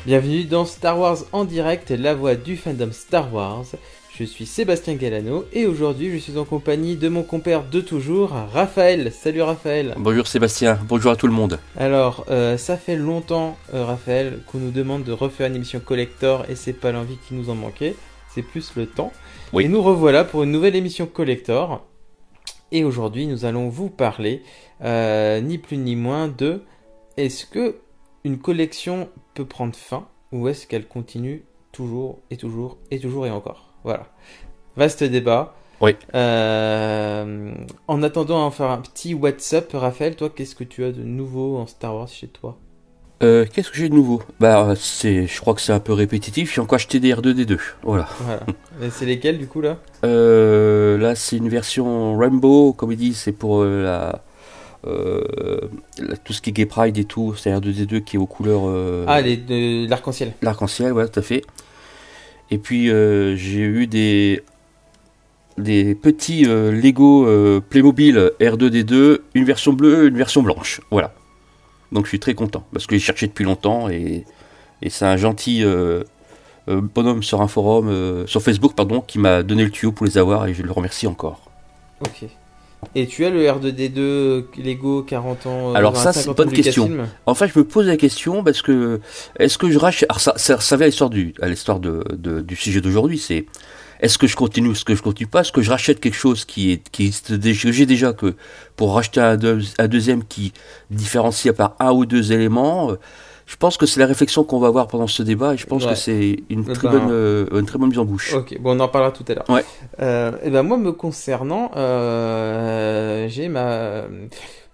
Bienvenue dans Star Wars en direct, la voix du fandom Star Wars. Je suis Sébastien Galano et aujourd'hui je suis en compagnie de mon compère de toujours, Raphaël. Salut Raphaël. Bonjour Sébastien, bonjour à tout le monde. Alors, ça fait longtemps, Raphaël, qu'on nous demande de refaire une émission collector et c'est pas l'envie qui nous en manquait, c'est plus le temps. Oui. Et nous revoilà pour une nouvelle émission collector. Et aujourd'hui nous allons vous parler, ni plus ni moins de est-ce que une collection peut prendre fin ou est-ce qu'elle continue toujours et toujours et toujours et encore? Voilà. Vaste débat. Oui. En attendant à faire un petit what's up, Raphaël, toi, qu'est-ce que tu as de nouveau en Star Wars chez toi? Qu'est-ce que j'ai de nouveau? Je crois que c'est un peu répétitif, j'ai encore acheté des R2D2, voilà. Et c'est lesquels du coup là? Là c'est une version Rainbow, comme il dit, c'est pour tout ce qui est Gay Pride et tout, c'est R2D2 qui est aux couleurs... l'arc-en-ciel. L'arc-en-ciel, voilà, tout à fait. Et puis j'ai eu des petits Lego Playmobil R2D2, une version bleue, une version blanche, voilà. Donc je suis très content, parce que j'ai cherché depuis longtemps, et c'est un gentil bonhomme sur un forum, sur Facebook, pardon, qui m'a donné le tuyau pour les avoir, et je le remercie encore. Ok. Et tu as le R2D2 Lego 40 ans... Alors ça c'est une bonne question. Enfin je me pose la question, parce que, est-ce que je rachète... Alors ça vient à l'histoire du sujet d'aujourd'hui, c'est... Est-ce que je continue, est-ce que je continue pas, est-ce que je rachète quelque chose qui existe déjà, que j'ai déjà, que pour racheter un deuxième qui différencie par un ou deux éléments. Je pense que c'est la réflexion qu'on va avoir pendant ce débat et je pense que c'est une très bonne mise en bouche. Ok, bon on en parlera tout à l'heure. Ouais. Et ben moi me concernant, j'ai ma...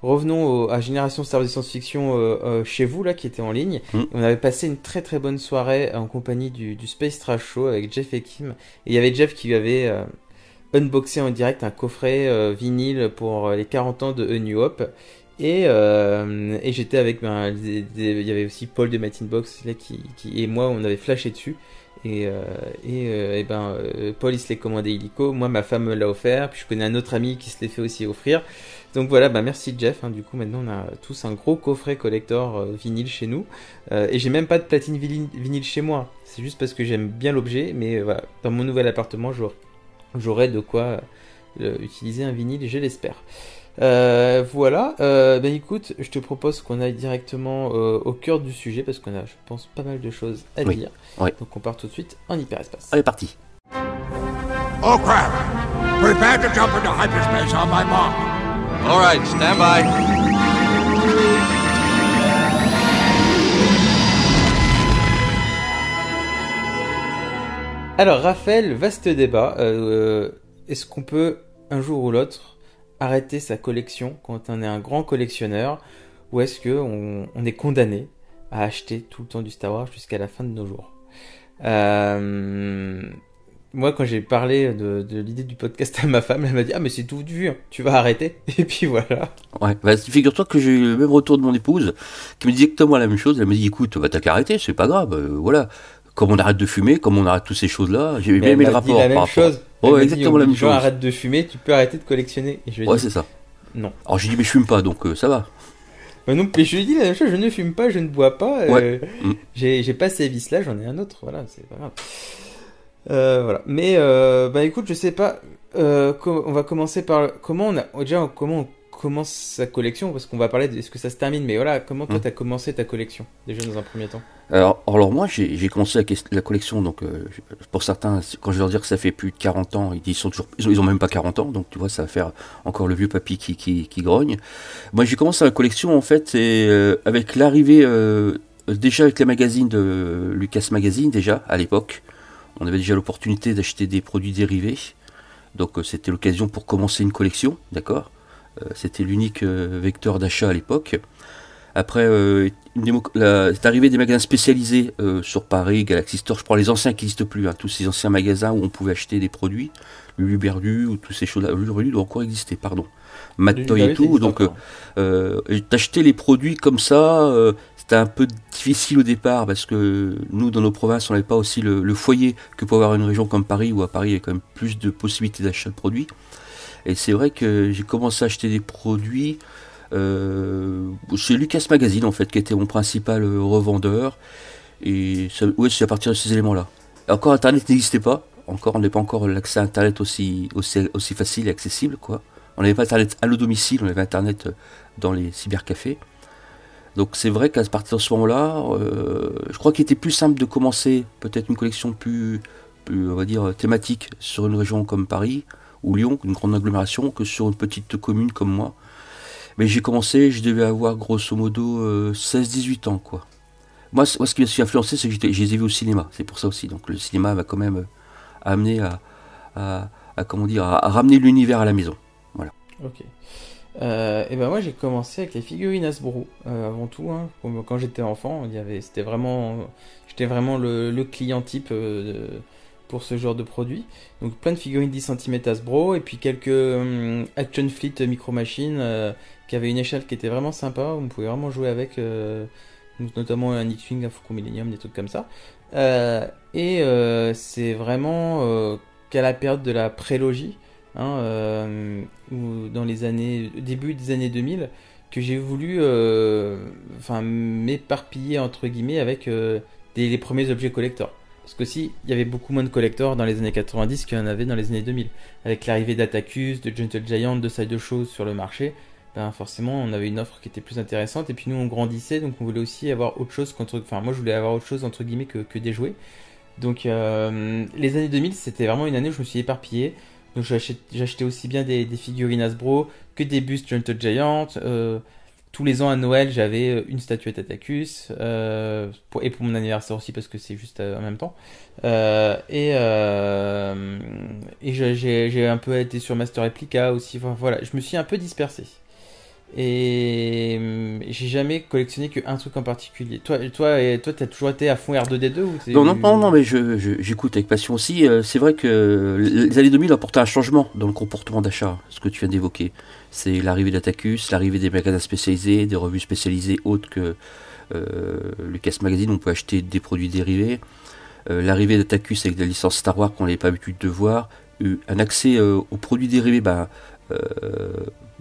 Revenons à Génération Star Wars de science-fiction chez vous là qui était en ligne. On avait passé une très très bonne soirée en compagnie du Space Trash Show avec Jeff et Kim. Et il y avait Jeff qui avait unboxé en direct un coffret vinyle pour les 40 ans de A New Hope. Et j'étais avec il y avait aussi Paul de Matin Box là, qui et moi on avait flashé dessus. Paul il se l'est commandé illico, moi ma femme me l'a offert, puis je connais un autre ami qui se l'est fait aussi offrir. Donc voilà, merci Jeff, du coup maintenant on a tous un gros coffret collector vinyle chez nous, et j'ai même pas de platine vinyle chez moi, c'est juste parce que j'aime bien l'objet, mais voilà, dans mon nouvel appartement j'aurai de quoi utiliser un vinyle, je l'espère. Voilà, écoute, je te propose qu'on aille directement au cœur du sujet parce qu'on a, je pense, pas mal de choses à dire. Oui. Donc on part tout de suite en hyperespace. Allez, parti. Oh crap! Prepare to jump into hyperspace on my mark. All right, stand by. Alors Raphaël, vaste débat. Est-ce qu'on peut un jour ou l'autre arrêter sa collection quand on est un grand collectionneur, ou est-ce qu'on est condamné à acheter tout le temps du Star Wars jusqu'à la fin de nos jours? Moi quand j'ai parlé de l'idée du podcast à ma femme, elle m'a dit mais c'est tout vu, tu vas arrêter. Et puis voilà. Ouais, figure-toi que j'ai eu le même retour de mon épouse qui me dit exactement la même chose. Elle me dit écoute, t'as qu'à arrêter, c'est pas grave, voilà. Comme on arrête de fumer, comme on arrête toutes ces choses-là, j'ai bien aimé le rapport. La même chose. Ouais, exactement la même chose. Arrête de fumer, tu peux arrêter de collectionner. Et je lui ai dit, c'est ça. Non. Alors j'ai dit mais je fume pas, donc ça va. Non, mais je lui ai dit la même chose, je ne fume pas, je ne bois pas. J'ai pas ces vices-là, j'en ai un autre, voilà, c'est pas grave. Voilà. Mais écoute, je sais pas. On va commencer par comment on commence sa collection, parce qu'on va parler de ce que ça se termine. Mais voilà, comment toi t'as commencé ta collection déjà dans un premier temps? Alors moi j'ai commencé la collection, donc pour certains, quand je vais leur dire que ça fait plus de 40 ans, ils ont même pas 40 ans, donc tu vois, ça va faire encore le vieux papy qui grogne. Moi j'ai commencé la collection en fait avec l'arrivée déjà avec les magazines de Lucas Magazine, déjà à l'époque on avait déjà l'opportunité d'acheter des produits dérivés, donc c'était l'occasion pour commencer une collection, d'accord. C'était l'unique vecteur d'achat à l'époque. Après, c'est arrivé des magasins spécialisés sur Paris, Galaxy Store. Je prends les anciens qui n'existent plus, tous ces anciens magasins où on pouvait acheter des produits, Luluberlu ou toutes ces choses-là. Luluberlu doit encore exister, pardon. Madtoy et tout. Donc, d'acheter les produits comme ça, c'était un peu difficile au départ parce que nous, dans nos provinces, on n'avait pas aussi le foyer que peut avoir une région comme Paris, où à Paris, il y a quand même plus de possibilités d'achat de produits. Et c'est vrai que j'ai commencé à acheter des produits chez Lucas Magazine en fait, qui était mon principal revendeur. Et ouais, c'est à partir de ces éléments-là. Encore Internet n'existait pas. Encore, on n'avait pas encore l'accès à Internet aussi facile et accessible, quoi. On n'avait pas Internet à le domicile, on avait Internet dans les cybercafés. Donc c'est vrai qu'à partir de ce moment-là, je crois qu'il était plus simple de commencer peut-être une collection plus, on va dire, thématique sur une région comme Paris ou Lyon, une grande agglomération, que sur une petite commune comme moi. Mais j'ai commencé, je devais avoir grosso modo 16-18 ans, quoi. Moi, ce qui m'a influencé, c'est que je les ai vus au cinéma. C'est pour ça aussi. Donc le cinéma m'a quand même amené à ramener l'univers à la maison. Voilà. Ok. Et ben moi j'ai commencé avec les figurines Hasbro avant tout. Hein. Quand j'étais enfant, j'étais vraiment le client type pour ce genre de produit. Donc plein de figurines 10 cm Hasbro et puis quelques Action Fleet Micro Machines qui avaient une échelle qui était vraiment sympa. On pouvait vraiment jouer avec, notamment un X-Wing, un Faucon Millennium, des trucs comme ça. C'est vraiment qu'à la période de la prélogie. Ou dans les début des années 2000, que j'ai voulu m'éparpiller entre guillemets avec les premiers objets collector. Parce que si il y avait beaucoup moins de collectors dans les années 90 qu'il y en avait dans les années 2000. Avec l'arrivée d'Atacus, de Gentle Giant, de Sideshow sur le marché, ben forcément on avait une offre qui était plus intéressante. Et puis nous on grandissait, donc on voulait aussi avoir autre chose moi je voulais avoir autre chose entre guillemets que des jouets. Donc les années 2000 c'était vraiment une année où je me suis éparpillé. Donc j'achetais aussi bien des figurines Hasbro que des bustes Gentle Giant. Tous les ans à Noël, j'avais une statuette Atacus. Et pour mon anniversaire aussi, parce que c'est juste en même temps. J'ai un peu été sur Master Replica aussi. Enfin, voilà, je me suis un peu dispersé. Et j'ai jamais collectionné qu'un truc en particulier. Toi, t'as toujours été à fond R2D2 ou Non, mais j'écoute avec passion aussi. C'est vrai que les années 2000 ont apporté un changement dans le comportement d'achat, ce que tu viens d'évoquer. C'est l'arrivée d'Atacus, l'arrivée des magasins spécialisés, des revues spécialisées autres que Lucas Magazine, on peut acheter des produits dérivés. L'arrivée d'Atacus avec la licence Star Wars qu'on n'avait pas l'habitude de voir. Un accès aux produits dérivés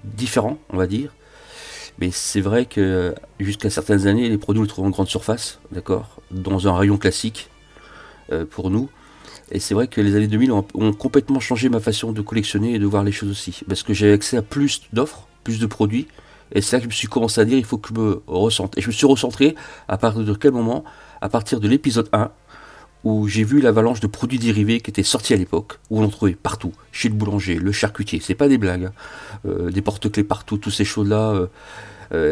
différents, on va dire. Mais c'est vrai que jusqu'à certaines années, les produits on les trouve en grande surface, d'accord, dans un rayon classique pour nous. Et c'est vrai que les années 2000 ont complètement changé ma façon de collectionner et de voir les choses aussi. Parce que j'avais accès à plus d'offres, plus de produits. Et c'est là que je me suis commencé à dire, il faut que je me recentre. Et je me suis recentré à partir de quel moment? À partir de l'épisode 1, où j'ai vu l'avalanche de produits dérivés qui étaient sortis à l'époque, où on en trouvait partout, chez le boulanger, le charcutier, c'est pas des blagues, des porte-clés partout, toutes ces choses-là.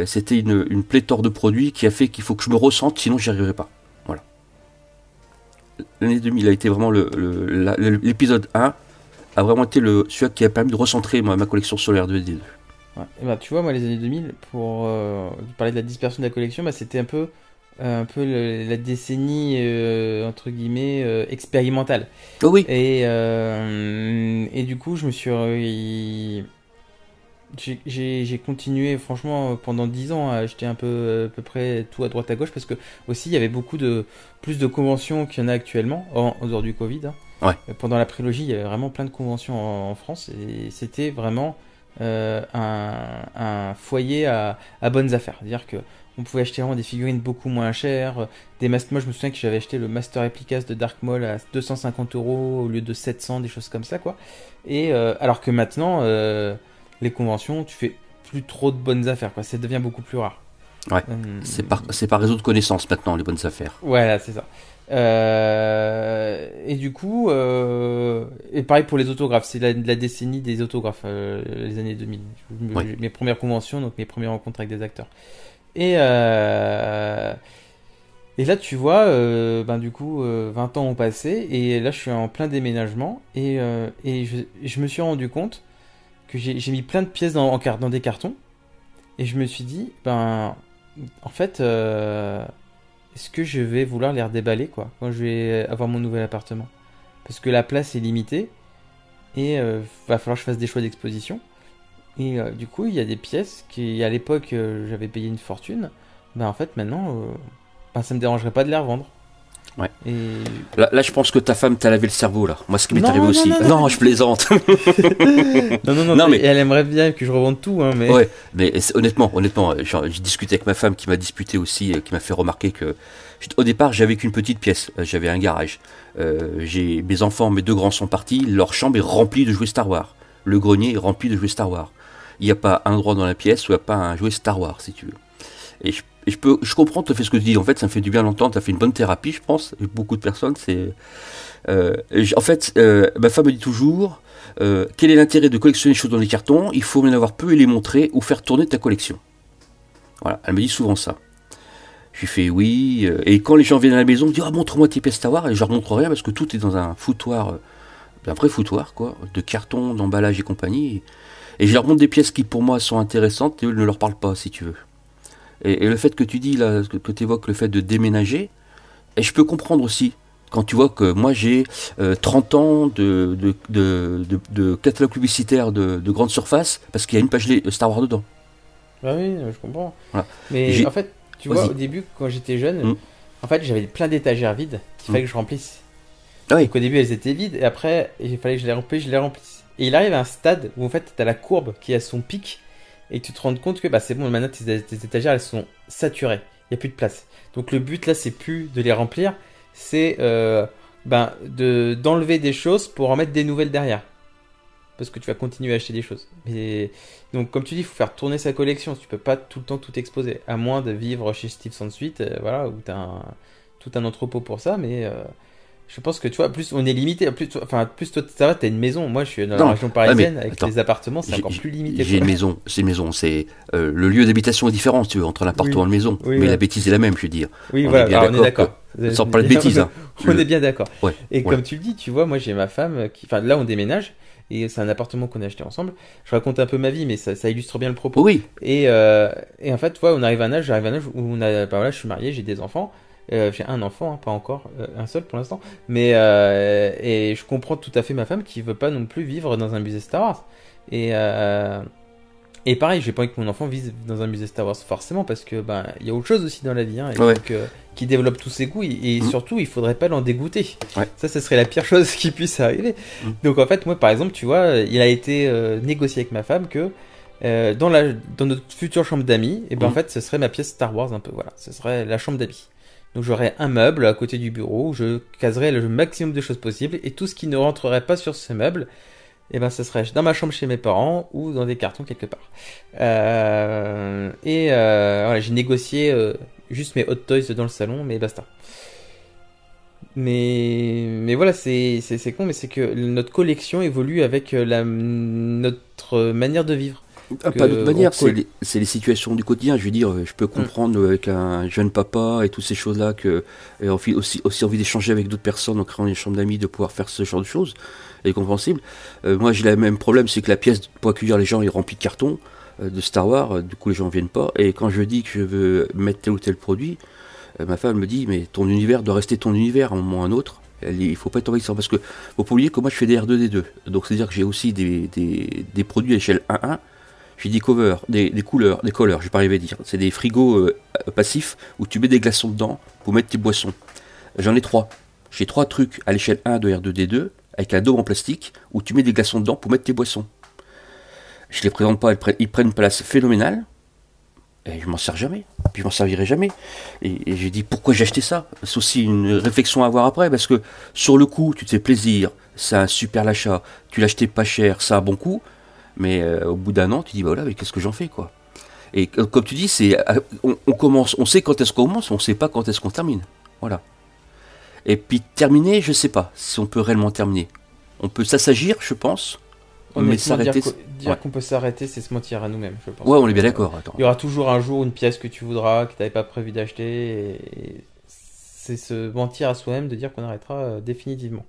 C'était une pléthore de produits qui a fait qu'il faut que je me ressente, sinon j'y arriverai pas. Voilà. L'année 2000 a été vraiment l'épisode 1, a vraiment été celui qui a permis de recentrer ma collection sur l'R2D2. Ouais. Et ben, tu vois, moi les années 2000, pour parler de la dispersion de la collection, c'était un peu la décennie entre guillemets expérimentale. Oh oui. Et du coup je me suis j'ai continué franchement pendant 10 ans à acheter à peu près tout à droite à gauche, parce que aussi il y avait plus de conventions qu'il y en a actuellement en dehors du Covid, hein. Ouais. Pendant la prélogie il y avait vraiment plein de conventions en France, et c'était vraiment un foyer à bonnes affaires. C'est-à-dire que on pouvait acheter vraiment des figurines beaucoup moins chères. Moi, je me souviens que j'avais acheté le Master Replicas de Dark Maul à 250 € au lieu de 700, des choses comme ça, quoi. Et alors que maintenant, les conventions, tu fais plus trop de bonnes affaires, quoi. Ça devient beaucoup plus rare. Ouais. C'est par réseau de connaissances maintenant, les bonnes affaires. Voilà, c'est ça. Et du coup, et pareil pour les autographes, c'est la décennie des autographes, les années 2000. Ouais. Mes premières conventions, donc mes premières rencontres avec des acteurs. Et là, tu vois, du coup, 20 ans ont passé, et là, je suis en plein déménagement, et je me suis rendu compte que j'ai mis plein de pièces dans des cartons, et je me suis dit, en fait, est-ce que je vais vouloir les redéballer, quoi, quand je vais avoir mon nouvel appartement? Parce que la place est limitée, et va falloir que je fasse des choix d'exposition. Et du coup, il y a des pièces qui, à l'époque, j'avais payé une fortune. En fait, maintenant, ça me dérangerait pas de les revendre. Ouais. Et... Là, je pense que ta femme t'a lavé le cerveau, là. Moi, ce qui m'est Non, arrivé non, aussi. non, Je plaisante. non, mais elle aimerait bien que je revende tout, hein, mais... Ouais, mais honnêtement, j'ai discuté avec ma femme qui m'a disputé aussi, qui m'a fait remarquer que, au départ, j'avais qu'une petite pièce, j'avais un garage. J'ai mes enfants, mes 2 grands sont partis, leur chambre est remplie de jouets Star Wars. Le grenier est rempli de jouets Star Wars. Il n'y a pas un endroit dans la pièce où il n'y a pas un jouet Star Wars, si tu veux. Et je comprends tout à fait ce que tu dis. En fait, ça me fait du bien l'entendre. Tu as fait une bonne thérapie, je pense. Et beaucoup de personnes, c'est... en fait, ma femme me dit toujours, quel est l'intérêt de collectionner les choses dans les cartons? Il faut en avoir peu et les montrer ou faire tourner ta collection. Voilà, elle me dit souvent ça. Je lui fais oui. Et quand les gens viennent à la maison, ils me disent montre-moi tes pièces Star Wars. Et je leur montre rien parce que tout est dans un foutoir, un vrai foutoir, quoi, de carton, d'emballage et compagnie. Et je leur montre des pièces qui pour moi sont intéressantes et eux ne leur parlent pas, si tu veux. Et le fait que tu dis, là, que tu évoques le fait de déménager, et je peux comprendre aussi, quand tu vois que moi j'ai 30 ans de catalogue publicitaire de grande surface, parce qu'il y a une page Star Wars dedans. Ah oui, je comprends. Voilà. Mais en fait, tu vois, au début, quand j'étais jeune, en fait, j'avais plein d'étagères vides qu'il fallait que je remplisse. Ah oui. Donc au début, elles étaient vides, et après, il fallait que je les remplisse. Et il arrive à un stade où en fait, tu as la courbe qui a son pic, et tu te rends compte que c'est bon, maintenant tes étagères elles sont saturées, il n'y a plus de place. Donc le but là, c'est plus de les remplir, c'est d'enlever des choses pour en mettre des nouvelles derrière. Parce que tu vas continuer à acheter des choses. Et donc comme tu dis, il faut faire tourner sa collection, tu peux pas tout le temps tout exposer, à moins de vivre chez Steve Sansweet, voilà, où tu as tout un entrepôt pour ça, mais... je pense que tu vois, plus on est limité, plus toi ça va, t'as une maison. Moi je suis dans la région parisienne, avec les appartements, c'est encore plus limité. J'ai une maison, c'est le lieu d'habitation est différent, si tu veux, entre l'appartement et la maison. Mais la bêtise est la même, je veux dire. Oui, voilà, on est d'accord. Sans parler de bêtises. Hein. On est bien d'accord. Ouais, comme tu le dis, tu vois, moi j'ai ma femme qui. Enfin, là on déménage, et c'est un appartement qu'on a acheté ensemble. Je raconte un peu ma vie, mais ça illustre bien le propos. Oui. Et en fait, tu vois, j'arrive à un âge où je suis marié, j'ai des enfants. J'ai un enfant, hein, pas encore, un seul pour l'instant, mais et je comprends tout à fait ma femme qui veut pas non plus vivre dans un musée Star Wars. Et pareil, j'ai pas envie que mon enfant vive dans un musée Star Wars forcément, parce que il y a autre chose aussi dans la vie, hein, et donc, qui développe tous ses goûts, et surtout il faudrait pas l'en dégoûter. Ça serait la pire chose qui puisse arriver. Donc en fait, moi par exemple, tu vois, il a été négocié avec ma femme que dans notre future chambre d'amis, et en fait ce serait ma pièce Star Wars un peu, voilà, ce serait la chambre d'amis. Donc j'aurais un meuble à côté du bureau où je caserais le maximum de choses possibles, et tout ce qui ne rentrerait pas sur ce meuble, ce serait dans ma chambre chez mes parents ou dans des cartons quelque part. Voilà, j'ai négocié juste mes hot toys dans le salon, mais basta. Mais voilà, c'est con, mais c'est que notre collection évolue avec notre manière de vivre. Pas d'autre manière, c'est les situations du quotidien. Je veux dire, je peux comprendre avec un jeune papa et toutes ces choses-là que aussi envie d'échanger avec d'autres personnes en créant des chambres d'amis, de pouvoir faire ce genre de choses, est compréhensible. Moi, j'ai le même problème, c'est que la pièce pour accueillir les gens est remplie de cartons de Star Wars. Du coup, les gens ne viennent pas. Et quand je dis que je veux mettre tel ou tel produit, ma femme me dit, mais ton univers doit rester ton univers à un moment ou à un autre. Il faut pas être envahissant, parce que faut pas oublier que moi je fais des R2D2, donc c'est à dire que j'ai aussi des produits à l'échelle 1-1. J'ai des covers, des couleurs, des colleurs, je vais pas arriver à dire. C'est des frigos passifs où tu mets des glaçons dedans pour mettre tes boissons. J'en ai 3. J'ai 3 trucs à l'échelle 1 de R2D2 avec un dôme en plastique où tu mets des glaçons dedans pour mettre tes boissons. Je les présente pas, ils prennent une place phénoménale. Et je m'en sers jamais. Puis je m'en servirai jamais. Et j'ai dit pourquoi j'ai acheté ça. C'est aussi une réflexion à avoir après, parce que sur le coup, tu te fais plaisir, c'est un super l'achat, tu l'as acheté pas cher, ça a bon coup. Mais au bout d'un an, tu dis voilà, mais qu'est-ce que j'en fais, quoi. Et comme tu dis, on commence, on sait quand est-ce qu'on commence, on sait pas quand est-ce qu'on termine. Voilà. Et puis terminer, je sais pas si on peut réellement terminer. On peut s'agir, je pense. Mais s'arrêter. Dire qu'on peut s'arrêter, c'est se mentir à nous-mêmes, je pense. Ouais, on est bien d'accord. Il y aura toujours un jour une pièce que tu voudras, que tu n'avais pas prévu d'acheter. Et c'est se mentir à soi-même de dire qu'on arrêtera définitivement.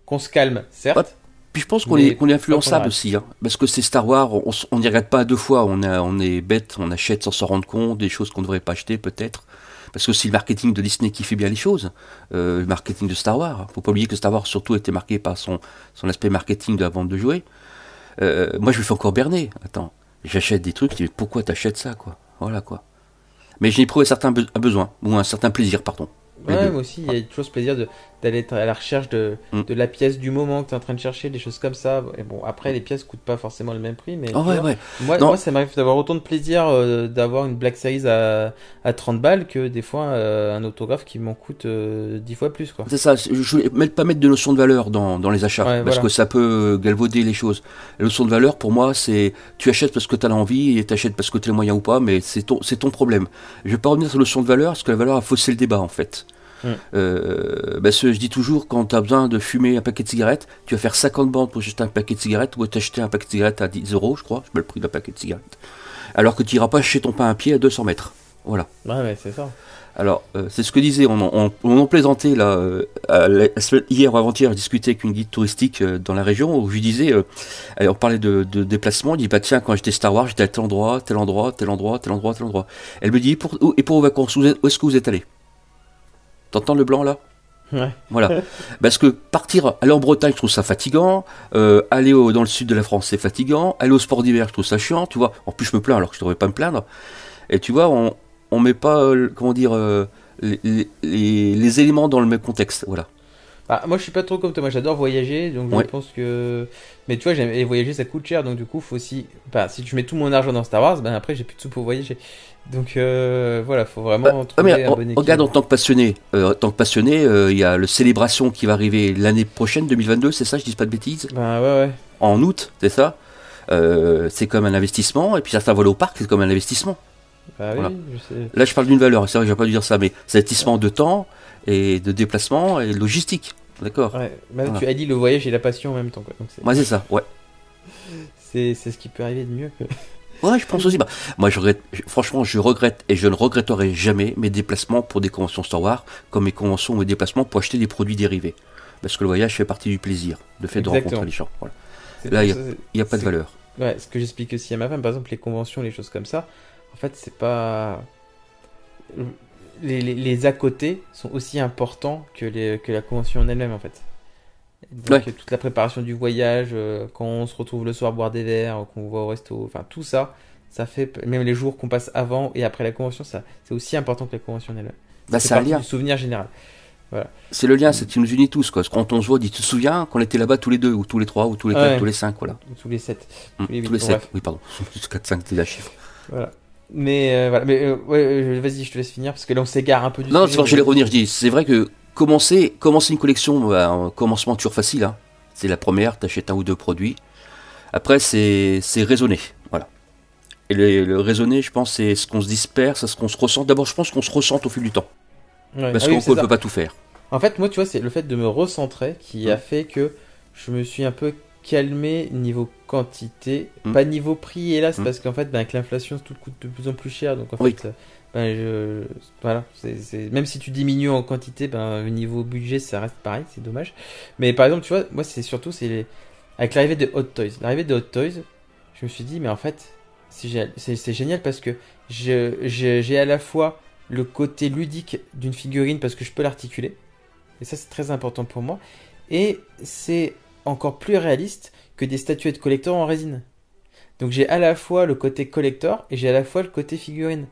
Qu'on se calme, certes. Ouais. Puis je pense qu'on est influençable aussi, hein, parce que c'est Star Wars, on n'y regarde pas à 2 fois, on est bête, on achète sans s'en rendre compte, des choses qu'on ne devrait pas acheter peut-être, parce que c'est le marketing de Disney qui fait bien les choses, le marketing de Star Wars. Faut pas oublier que Star Wars surtout était marqué par son aspect marketing de la vente de jouets. Moi je me fais encore berner, attends, j'achète des trucs, je dis pourquoi t'achètes ça, quoi, voilà quoi. Mais j'ai éprouvé un certain besoin, ou un certain plaisir, pardon. Les Ouais, deux. moi aussi, il y a toujours ce plaisir d'aller être à la recherche de la pièce du moment que tu es en train de chercher, des choses comme ça. Et bon, après, les pièces coûtent pas forcément le même prix, mais Ah tu ouais, vois, ouais. moi, Non. moi, ça m'arrive d'avoir autant de plaisir d'avoir une Black Series à 30 balles que des fois un autographe qui m'en coûte 10 fois plus, quoi. C'est ça, je voulais pas mettre de notion de valeur dans les achats, Ouais, parce voilà. que ça peut galvauder les choses. La notion de valeur, pour moi, c'est tu achètes parce que tu as l'envie et tu achètes parce que tu as les moyens ou pas, mais c'est ton problème. Je vais pas revenir sur la notion de valeur, parce que la valeur a faussé le débat, en fait. Je dis toujours, quand tu as besoin de fumer un paquet de cigarettes, tu vas faire 50 bandes pour acheter un paquet de cigarettes, ou t'acheter un paquet de cigarettes à 10 euros, je crois, je mets le prix d'un paquet de cigarettes. Alors que tu iras pas acheter ton pain à pied à 200 mètres. Voilà. Ouais, c'est ça. Alors, c'est ce que disait, on en plaisantait là, hier ou avant-hier, je discutais avec une guide touristique dans la région où je lui disais, on parlait de déplacement, il dit, bah tiens, quand j'étais Star Wars, j'étais à tel endroit, tel endroit, tel endroit, tel endroit, tel endroit. Elle me dit, pour vos vacances, où est-ce que vous êtes allé? T'entends le blanc là? Ouais. Voilà. Parce que aller en Bretagne, je trouve ça fatigant. Aller dans le sud de la France, c'est fatigant. Aller au sport d'hiver, je trouve ça chiant. Tu vois. En plus, je me plains alors que je devrais pas me plaindre. Et tu vois, on met pas, comment dire, les éléments dans le même contexte. Voilà. Bah, moi, je suis pas trop comme toi. Moi, j'adore voyager, donc Ouais. je pense que. Mais tu vois, et voyager, ça coûte cher, donc du coup, faut aussi. Bah, si je mets tout mon argent dans Star Wars, ben après, j'ai plus de sous pour voyager. Donc voilà, faut vraiment trouver Mais un bon équilibre. regarde, en tant que passionné, il y a le Célébration qui va arriver l'année prochaine, 2022, c'est ça, je dis pas de bêtises, Bah ouais. en août, c'est ça. C'est comme un investissement, et puis certains volent au parc, c'est comme un investissement. Bah oui, Voilà. je sais. Là, je parle d'une valeur, c'est vrai que j'ai pas dû dire ça, mais c'est investissement de temps et de déplacement et de logistique, d'accord. Ouais, même Voilà. tu as dit le voyage et la passion en même temps, quoi. Donc Moi, c'est ça, ouais. c'est ce qui peut arriver de mieux. Ouais, je pense aussi. Bah, moi, franchement, je regrette et je ne regretterai jamais mes déplacements pour des conventions Star Wars, comme mes conventions ou mes déplacements pour acheter des produits dérivés. Parce que le voyage fait partie du plaisir, le fait de Exactement. rencontrer les gens. Voilà. C'est Là, pour il ça- n'y a pas de c'est- valeur. Ouais, ce que j'explique aussi à ma femme, par exemple, les conventions, les choses comme ça, en fait, c'est pas. Les à côté sont aussi importants que la convention en elle-même, en fait. Donc, Ouais. toute la préparation du voyage, quand on se retrouve le soir boire des verres, qu'on va au resto, enfin, tout ça, ça fait. Même les jours qu'on passe avant et après la convention, ça, c'est aussi important que la convention en elle-même. Bah, fait c'est un partie lien. du souvenir général. C'est le lien, c'est qui nous unit tous. Quoi. Quand on se voit, tu te souviens qu'on était là-bas tous les deux, ou tous les trois, ou tous les quatre, Ouais. tous les cinq, voilà. Tous les 7. Tous les les huit, bon, 7, bref. oui, pardon. 4, 5, c'est la chiffre. Voilà. Mais voilà. Mais ouais, vas-y, je te laisse finir parce que là on s'égare un peu du Non, sujet. c'est vrai que j'allais revenir, je dis, c'est vrai que commencer une collection, un commencement toujours facile, hein. C'est la première, t'achètes un ou deux produits. Après, c'est raisonner, voilà. Et le raisonner, je pense, c'est ce qu'on se disperse, c'est ce qu'on se ressent. D'abord, je pense qu'on se ressent au fil du temps, Ouais. parce Ah oui, qu'on c'est ne ça. peut pas tout faire. En fait, moi, tu vois, c'est le fait de me recentrer qui a fait que je me suis un peu calmé niveau quantité, pas niveau prix, hélas, parce qu'en fait, ben, avec l'inflation, tout coûte de plus en plus cher. Donc en Oui. fait, voilà, même si tu diminues en quantité, ben, au niveau budget, ça reste pareil, c'est dommage. Mais par exemple, tu vois, moi, c'est surtout, avec l'arrivée de Hot Toys. L'arrivée de Hot Toys, je me suis dit, mais en fait, c'est génial parce que j'ai à la fois le côté ludique d'une figurine parce que je peux l'articuler. Et ça, c'est très important pour moi. Et c'est encore plus réaliste que des statuettes collector en résine. Donc j'ai à la fois le côté collector et j'ai à la fois le côté figurine.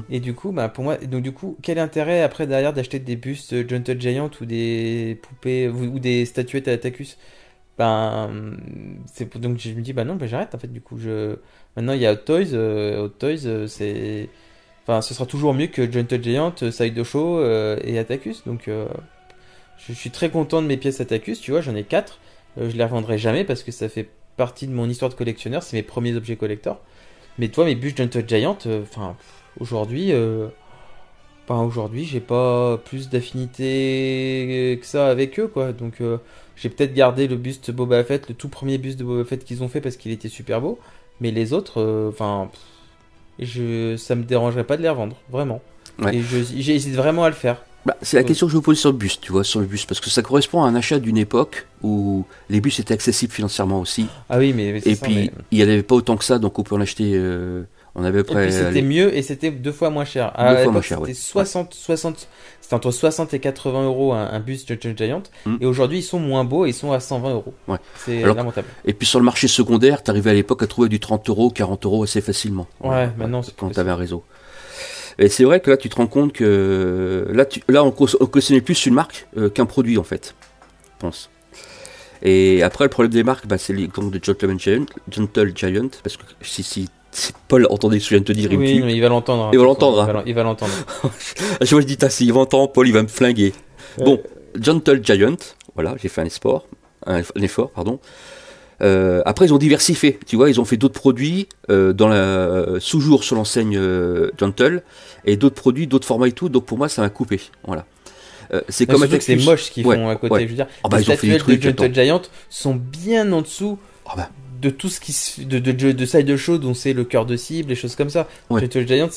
Et du coup, bah, pour moi, donc du coup, quel intérêt après derrière d'acheter des bustes Gentle Giant ou des poupées ou des statuettes à Atacus? Donc je me dis, bah non, bah j'arrête en fait. Du coup, maintenant il y a Hot Toys. C'est. Enfin, ce sera toujours mieux que Gentle Giant, Sideshow et Atacus. Donc, je suis très content de mes pièces Atacus. Tu vois, j'en ai 4. Je les revendrai jamais parce que ça fait partie de mon histoire de collectionneur. C'est mes premiers objets collector. Mais toi, mes bûches Gentle Giant, aujourd'hui, j'ai pas plus d'affinité que ça avec eux, quoi. Donc, j'ai peut-être gardé le buste Boba Fett, le tout premier buste de Boba Fett qu'ils ont fait parce qu'il était super beau. Mais les autres, ça me dérangerait pas de les revendre, vraiment. Ouais. Et j'hésite vraiment à le faire. Bah, c'est la question que je vous pose sur le buste, tu vois, sur le buste, parce que ça correspond à un achat d'une époque où les bustes étaient accessibles financièrement aussi. Ah oui, mais c'est Et ça, puis, mais- il n'y en avait pas autant que ça, donc on peut en acheter. On avait Et près. puis c'était mieux et c'était 2 fois moins cher. Deux fois l'époque, moins cher, c'était ouais. 60, c'était entre 60 et 80 euros un buste Gentle Giant. Et aujourd'hui, ils sont moins beaux et ils sont à 120 euros. Ouais. C'est Alors, lamentable. Et puis sur le marché secondaire, t'arrivais à l'époque à trouver du 30 euros, 40 euros assez facilement. Ouais, maintenant, c'est quand plus t'avais un réseau. Et c'est vrai que là, tu te rends compte que là, on questionnait plus une marque qu'un produit, en fait, je pense. Et après, le problème des marques, c'est l'exemple de Gentle Giant, parce que si Paul entendait ce que je viens de te dire, oui, il va l'entendre. Hein, il va l'entendre. Il va l'entendre. Je me dis, s'il m'entend, Paul, il va me flinguer. Bon, Gentle Giant, voilà, j'ai fait un effort, pardon. Après, ils ont diversifié, tu vois, ils ont fait d'autres produits toujours sur l'enseigne Gentle, et d'autres produits, d'autres formats et tout, donc pour moi, ça m'a coupé, voilà. C'est comme surtout que c'est moche ce qu'ils font à côté. Je veux dire, les statuettes de Gentle Giant sont bien en dessous de tout ce qui de Sideshow dont c'est le cœur de cible, les choses comme ça. Gentle Giant,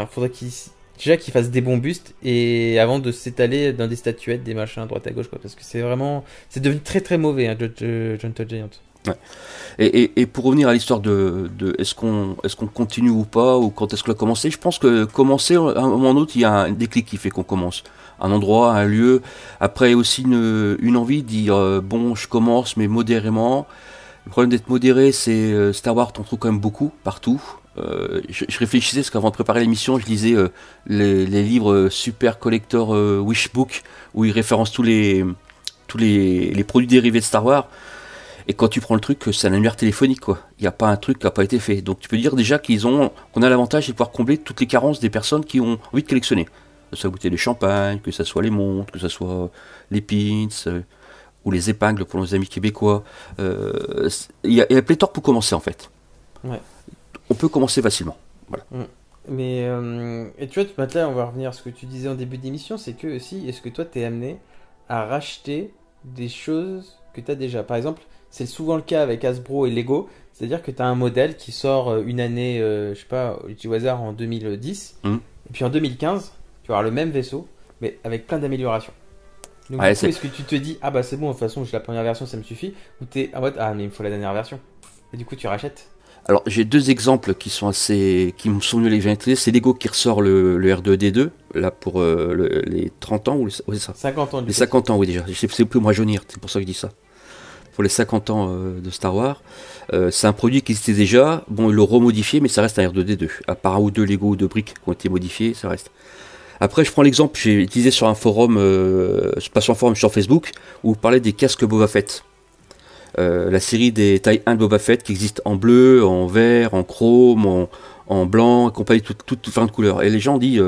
faudrait qu'ils fassent des bons bustes et avant de s'étaler dans des statuettes, des machins à droite à gauche, quoi, parce que c'est devenu très très mauvais, hein, Gentle Giant. Ouais. Et pour revenir à l'histoire de est-ce qu'on continue ou pas, ou quand est-ce qu'on a commencé, je pense que commencer, à un moment ou l'autre, il y a un déclic qui fait qu'on commence. Un endroit, un lieu, après aussi une envie de dire bon, je commence, mais modérément. Le problème d'être modéré, c'est Star Wars, t'en trouves quand même beaucoup, partout. Je réfléchissais, parce qu'avant de préparer l'émission, je lisais les livres Super Collector Wishbook, où ils référencent tous les produits dérivés de Star Wars. Et quand tu prends le truc, c'est un annuaire téléphonique, quoi. Il n'y a pas un truc qui n'a pas été fait. Donc tu peux dire déjà qu'on a l'avantage de pouvoir combler toutes les carences des personnes qui ont envie de collectionner. Que ça soit goûter le champagne, que ça soit les montres, que ça soit les pins, ou les épingles pour nos amis québécois. Il y a pléthore pour commencer, en fait. Ouais. On peut commencer facilement. Voilà. Mais, et tu vois, là, on va revenir à ce que tu disais en début d'émission, c'est que aussi, est-ce que toi, t'es amené à racheter des choses que t'as déjà? Par exemple, c'est souvent le cas avec Hasbro et Lego, c'est-à-dire que tu as un modèle qui sort une année, je sais pas, je dis au hasard, en 2010, et puis en 2015, tu vas avoir le même vaisseau, mais avec plein d'améliorations. Donc, du coup, est-ce que tu te dis, ah bah c'est bon, de toute façon, j'ai la première version, ça me suffit, ou t'es en mode, ah mais il me faut la dernière version, et du coup, tu rachètes? Alors, j'ai deux exemples qui me sont venus les vérités. C'est Lego qui ressort le R2D2, là pour les 30 ans, ou c'est ça 50 ans. Les 50 ans, oui, déjà. C'est plus me rajeunir, c'est pour ça que je dis ça. Pour les 50 ans de Star Wars. C'est un produit qui existait déjà. Bon, ils l'ont remodifié, mais ça reste un R2D2. À part un ou deux Lego ou deux briques qui ont été modifiés, ça reste. Après, je prends l'exemple, j'ai utilisé sur un forum, pas sur un forum, sur Facebook, où vous parlez des casques Boba Fett. La série des tailles 1 de Boba Fett qui existe en bleu, en vert, en chrome, en blanc, et compagnie, toutes différentes couleurs. Et les gens disent,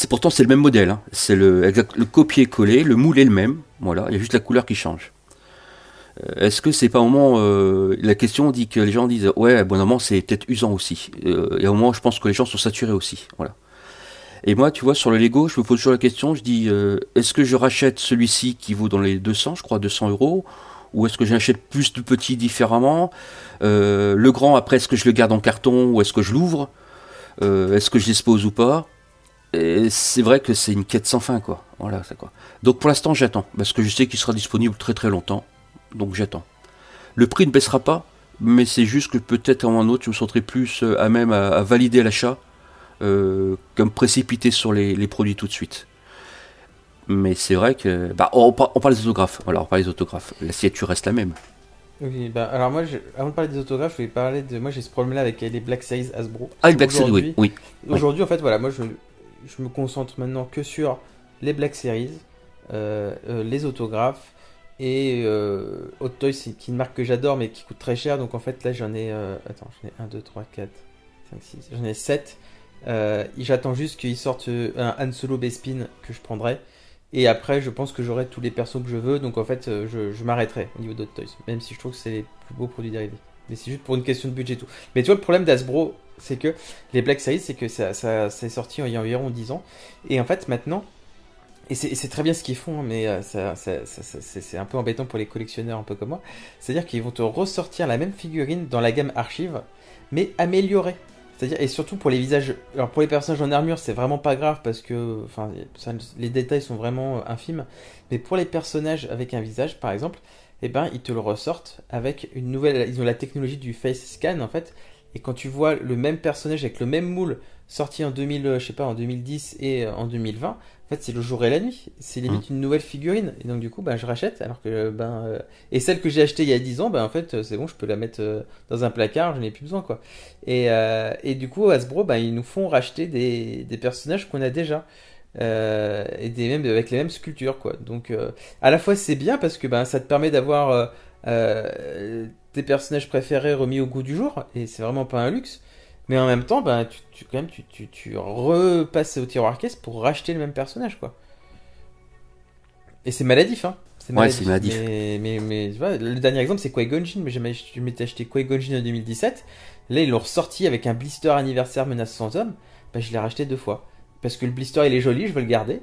pourtant c'est le même modèle, hein. C'est le copier-coller, le moule est le même, voilà, il y a juste la couleur qui change. Est-ce que c'est pas un moment, la question dit que les gens disent, ouais, bon moment c'est peut-être usant aussi. Et au moment, je pense que les gens sont saturés aussi, voilà. Et moi, tu vois, sur le Lego, je me pose toujours la question, je dis, est-ce que je rachète celui-ci qui vaut dans les 200, je crois 200 €, ou est-ce que j'achète plus de petits différemment, le grand, après, est-ce que je le garde en carton, ou est-ce que je l'ouvre, est-ce que je l'expose ou pas? Et c'est vrai que c'est une quête sans fin, quoi. Voilà, c'est quoi. Donc pour l'instant, j'attends, parce que je sais qu'il sera disponible très très longtemps, donc j'attends. Le prix ne baissera pas, mais c'est juste que peut-être à un moment ou à un autre, je me sentirai plus à même à valider l'achat, comme précipiter sur les produits tout de suite. Mais c'est vrai que... on parle des autographes. Voilà, on parle des autographes. La signature reste la même. Oui, alors moi, avant de parler des autographes, je voulais parler de... Moi, j'ai ce problème-là avec les Black Series Hasbro. Ah, les Black Series, oui. Aujourd'hui, en fait, voilà, moi, je me concentre maintenant que sur les Black Series, les autographes, et Hot Toys, qui est une marque que j'adore, mais qui coûte très cher. Donc, en fait, là, j'en ai... Attends, j'en ai 1, 2, 3, 4, 5, 6... J'en ai 7. J'attends juste qu'ils sortent un Han Solo Bespin que je prendrai. Et après, je pense que j'aurai tous les persos que je veux. Donc en fait, je m'arrêterai au niveau d'Hot Toys. Même si je trouve que c'est les plus beaux produits dérivés. Mais c'est juste pour une question de budget et tout. Mais tu vois, le problème d'Hasbro, c'est que les Black Series, c'est que ça c'est sorti il y a environ 10 ans. Et en fait, maintenant, et c'est très bien ce qu'ils font, hein, mais c'est un peu embêtant pour les collectionneurs un peu comme moi. C'est-à-dire qu'ils vont te ressortir la même figurine dans la gamme archive, mais améliorée. C'est-à-dire, et surtout pour les visages, alors pour les personnages en armure, c'est vraiment pas grave parce que les détails sont vraiment infimes. Mais pour les personnages avec un visage, par exemple, eh ben, ils te le ressortent avec une nouvelle. Ils ont la technologie du face scan en fait. Et quand tu vois le même personnage avec le même moule sorti en 2010 et en 2020, fait, c'est le jour et la nuit. C'est limite une nouvelle figurine. Et donc, du coup, je rachète. Alors que, et celle que j'ai achetée il y a 10 ans, en fait, c'est bon, je peux la mettre dans un placard, je n'ai plus besoin, quoi. Et du coup, Hasbro, ils nous font racheter des personnages qu'on a déjà. Et même avec les mêmes sculptures, quoi. Donc, à la fois, c'est bien parce que ça te permet d'avoir tes personnages préférés remis au goût du jour. Et c'est vraiment pas un luxe. Mais en même temps, tu repasses au tiroir caisse pour racheter le même personnage, quoi. Et c'est maladif, hein. C'est Ouais, c'est maladif. Mais tu vois, le dernier exemple, c'est Qui-Gon Jinn. Mais je m'étais acheté Qui-Gon Jinn en 2017. Là, ils l'ont ressorti avec un blister anniversaire Menace Fantôme. Je l'ai racheté 2 fois. Parce que le blister, il est joli, je veux le garder.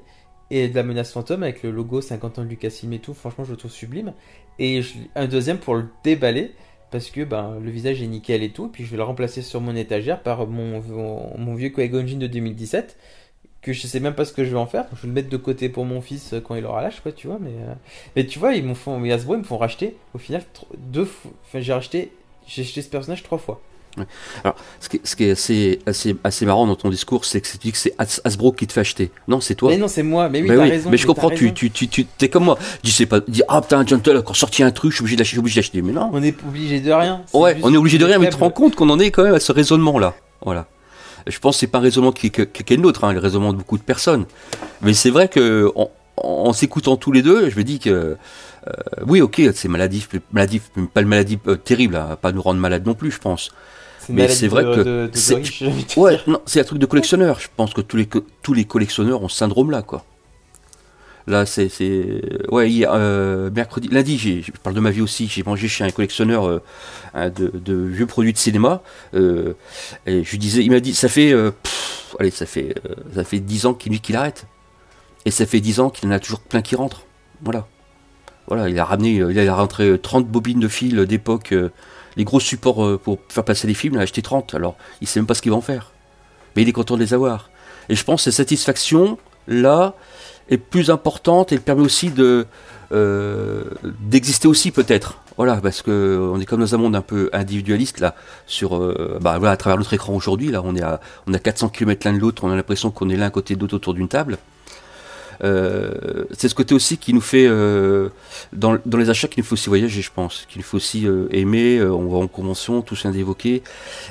Et de la Menace Fantôme avec le logo 50 ans de Lucasfilm et tout, franchement, je le trouve sublime. Et un deuxième pour le déballer. Parce que le visage est nickel et tout, puis je vais le remplacer sur mon étagère par mon vieux Qui-Gon Jinn de 2017, que je sais même pas ce que je vais en faire. Je vais le mettre de côté pour mon fils quand il aura l'âge, quoi, tu vois. Mais tu vois, Hasbro, ils me font racheter, au final, 2 fois. Enfin, j'ai acheté ce personnage 3 fois. Ouais. Alors, ce qui est assez marrant dans ton discours, c'est que tu dis que c'est Hasbro qui te fait acheter. Non, c'est toi. Mais non, c'est moi. Mais oui, bah t'as oui. raison. Mais je comprends, t'es comme moi. Dis ah putain, Gentle a encore sorti un truc, je suis obligé d'acheter. Mais non. On est obligé de rien. Ouais, on est obligé de rien, mais tu te rends compte qu'on en est quand même à ce raisonnement-là. Voilà. Je pense que c'est pas un raisonnement qui est le nôtre, le raisonnement de beaucoup de personnes. Mais c'est vrai que en s'écoutant tous les deux, je me dis que oui, ok, c'est maladif, pas une maladie terrible, pas nous rendre malades non plus, je pense. Mais c'est vrai que c'est un truc de collectionneur. Je pense que tous les collectionneurs ont ce syndrome-là, quoi. Là, lundi, je parle de ma vie aussi. J'ai mangé chez un collectionneur de vieux produits de cinéma. Et je lui disais, il m'a dit, ça fait 10 ans qu'il arrête. Et ça fait 10 ans qu'il en a toujours plein qui rentrent. Voilà, il a rentré 30 bobines de fil d'époque. Les gros supports pour faire passer les films, il a acheté 30, alors il sait même pas ce qu'il va en faire. Mais il est content de les avoir. Et je pense que cette satisfaction-là est plus importante et permet aussi d'exister aussi peut-être. Voilà, parce qu'on est comme dans un monde un peu individualiste, là, à travers notre écran aujourd'hui, là, on a 400 km l'un de l'autre, on a l'impression qu'on est l'un à côté de l'autre autour d'une table. C'est ce côté aussi qui nous fait dans les achats qu'il nous faut aussi voyager, je pense, qu'il faut aussi aimer, on va en convention, tout vient d'évoquer,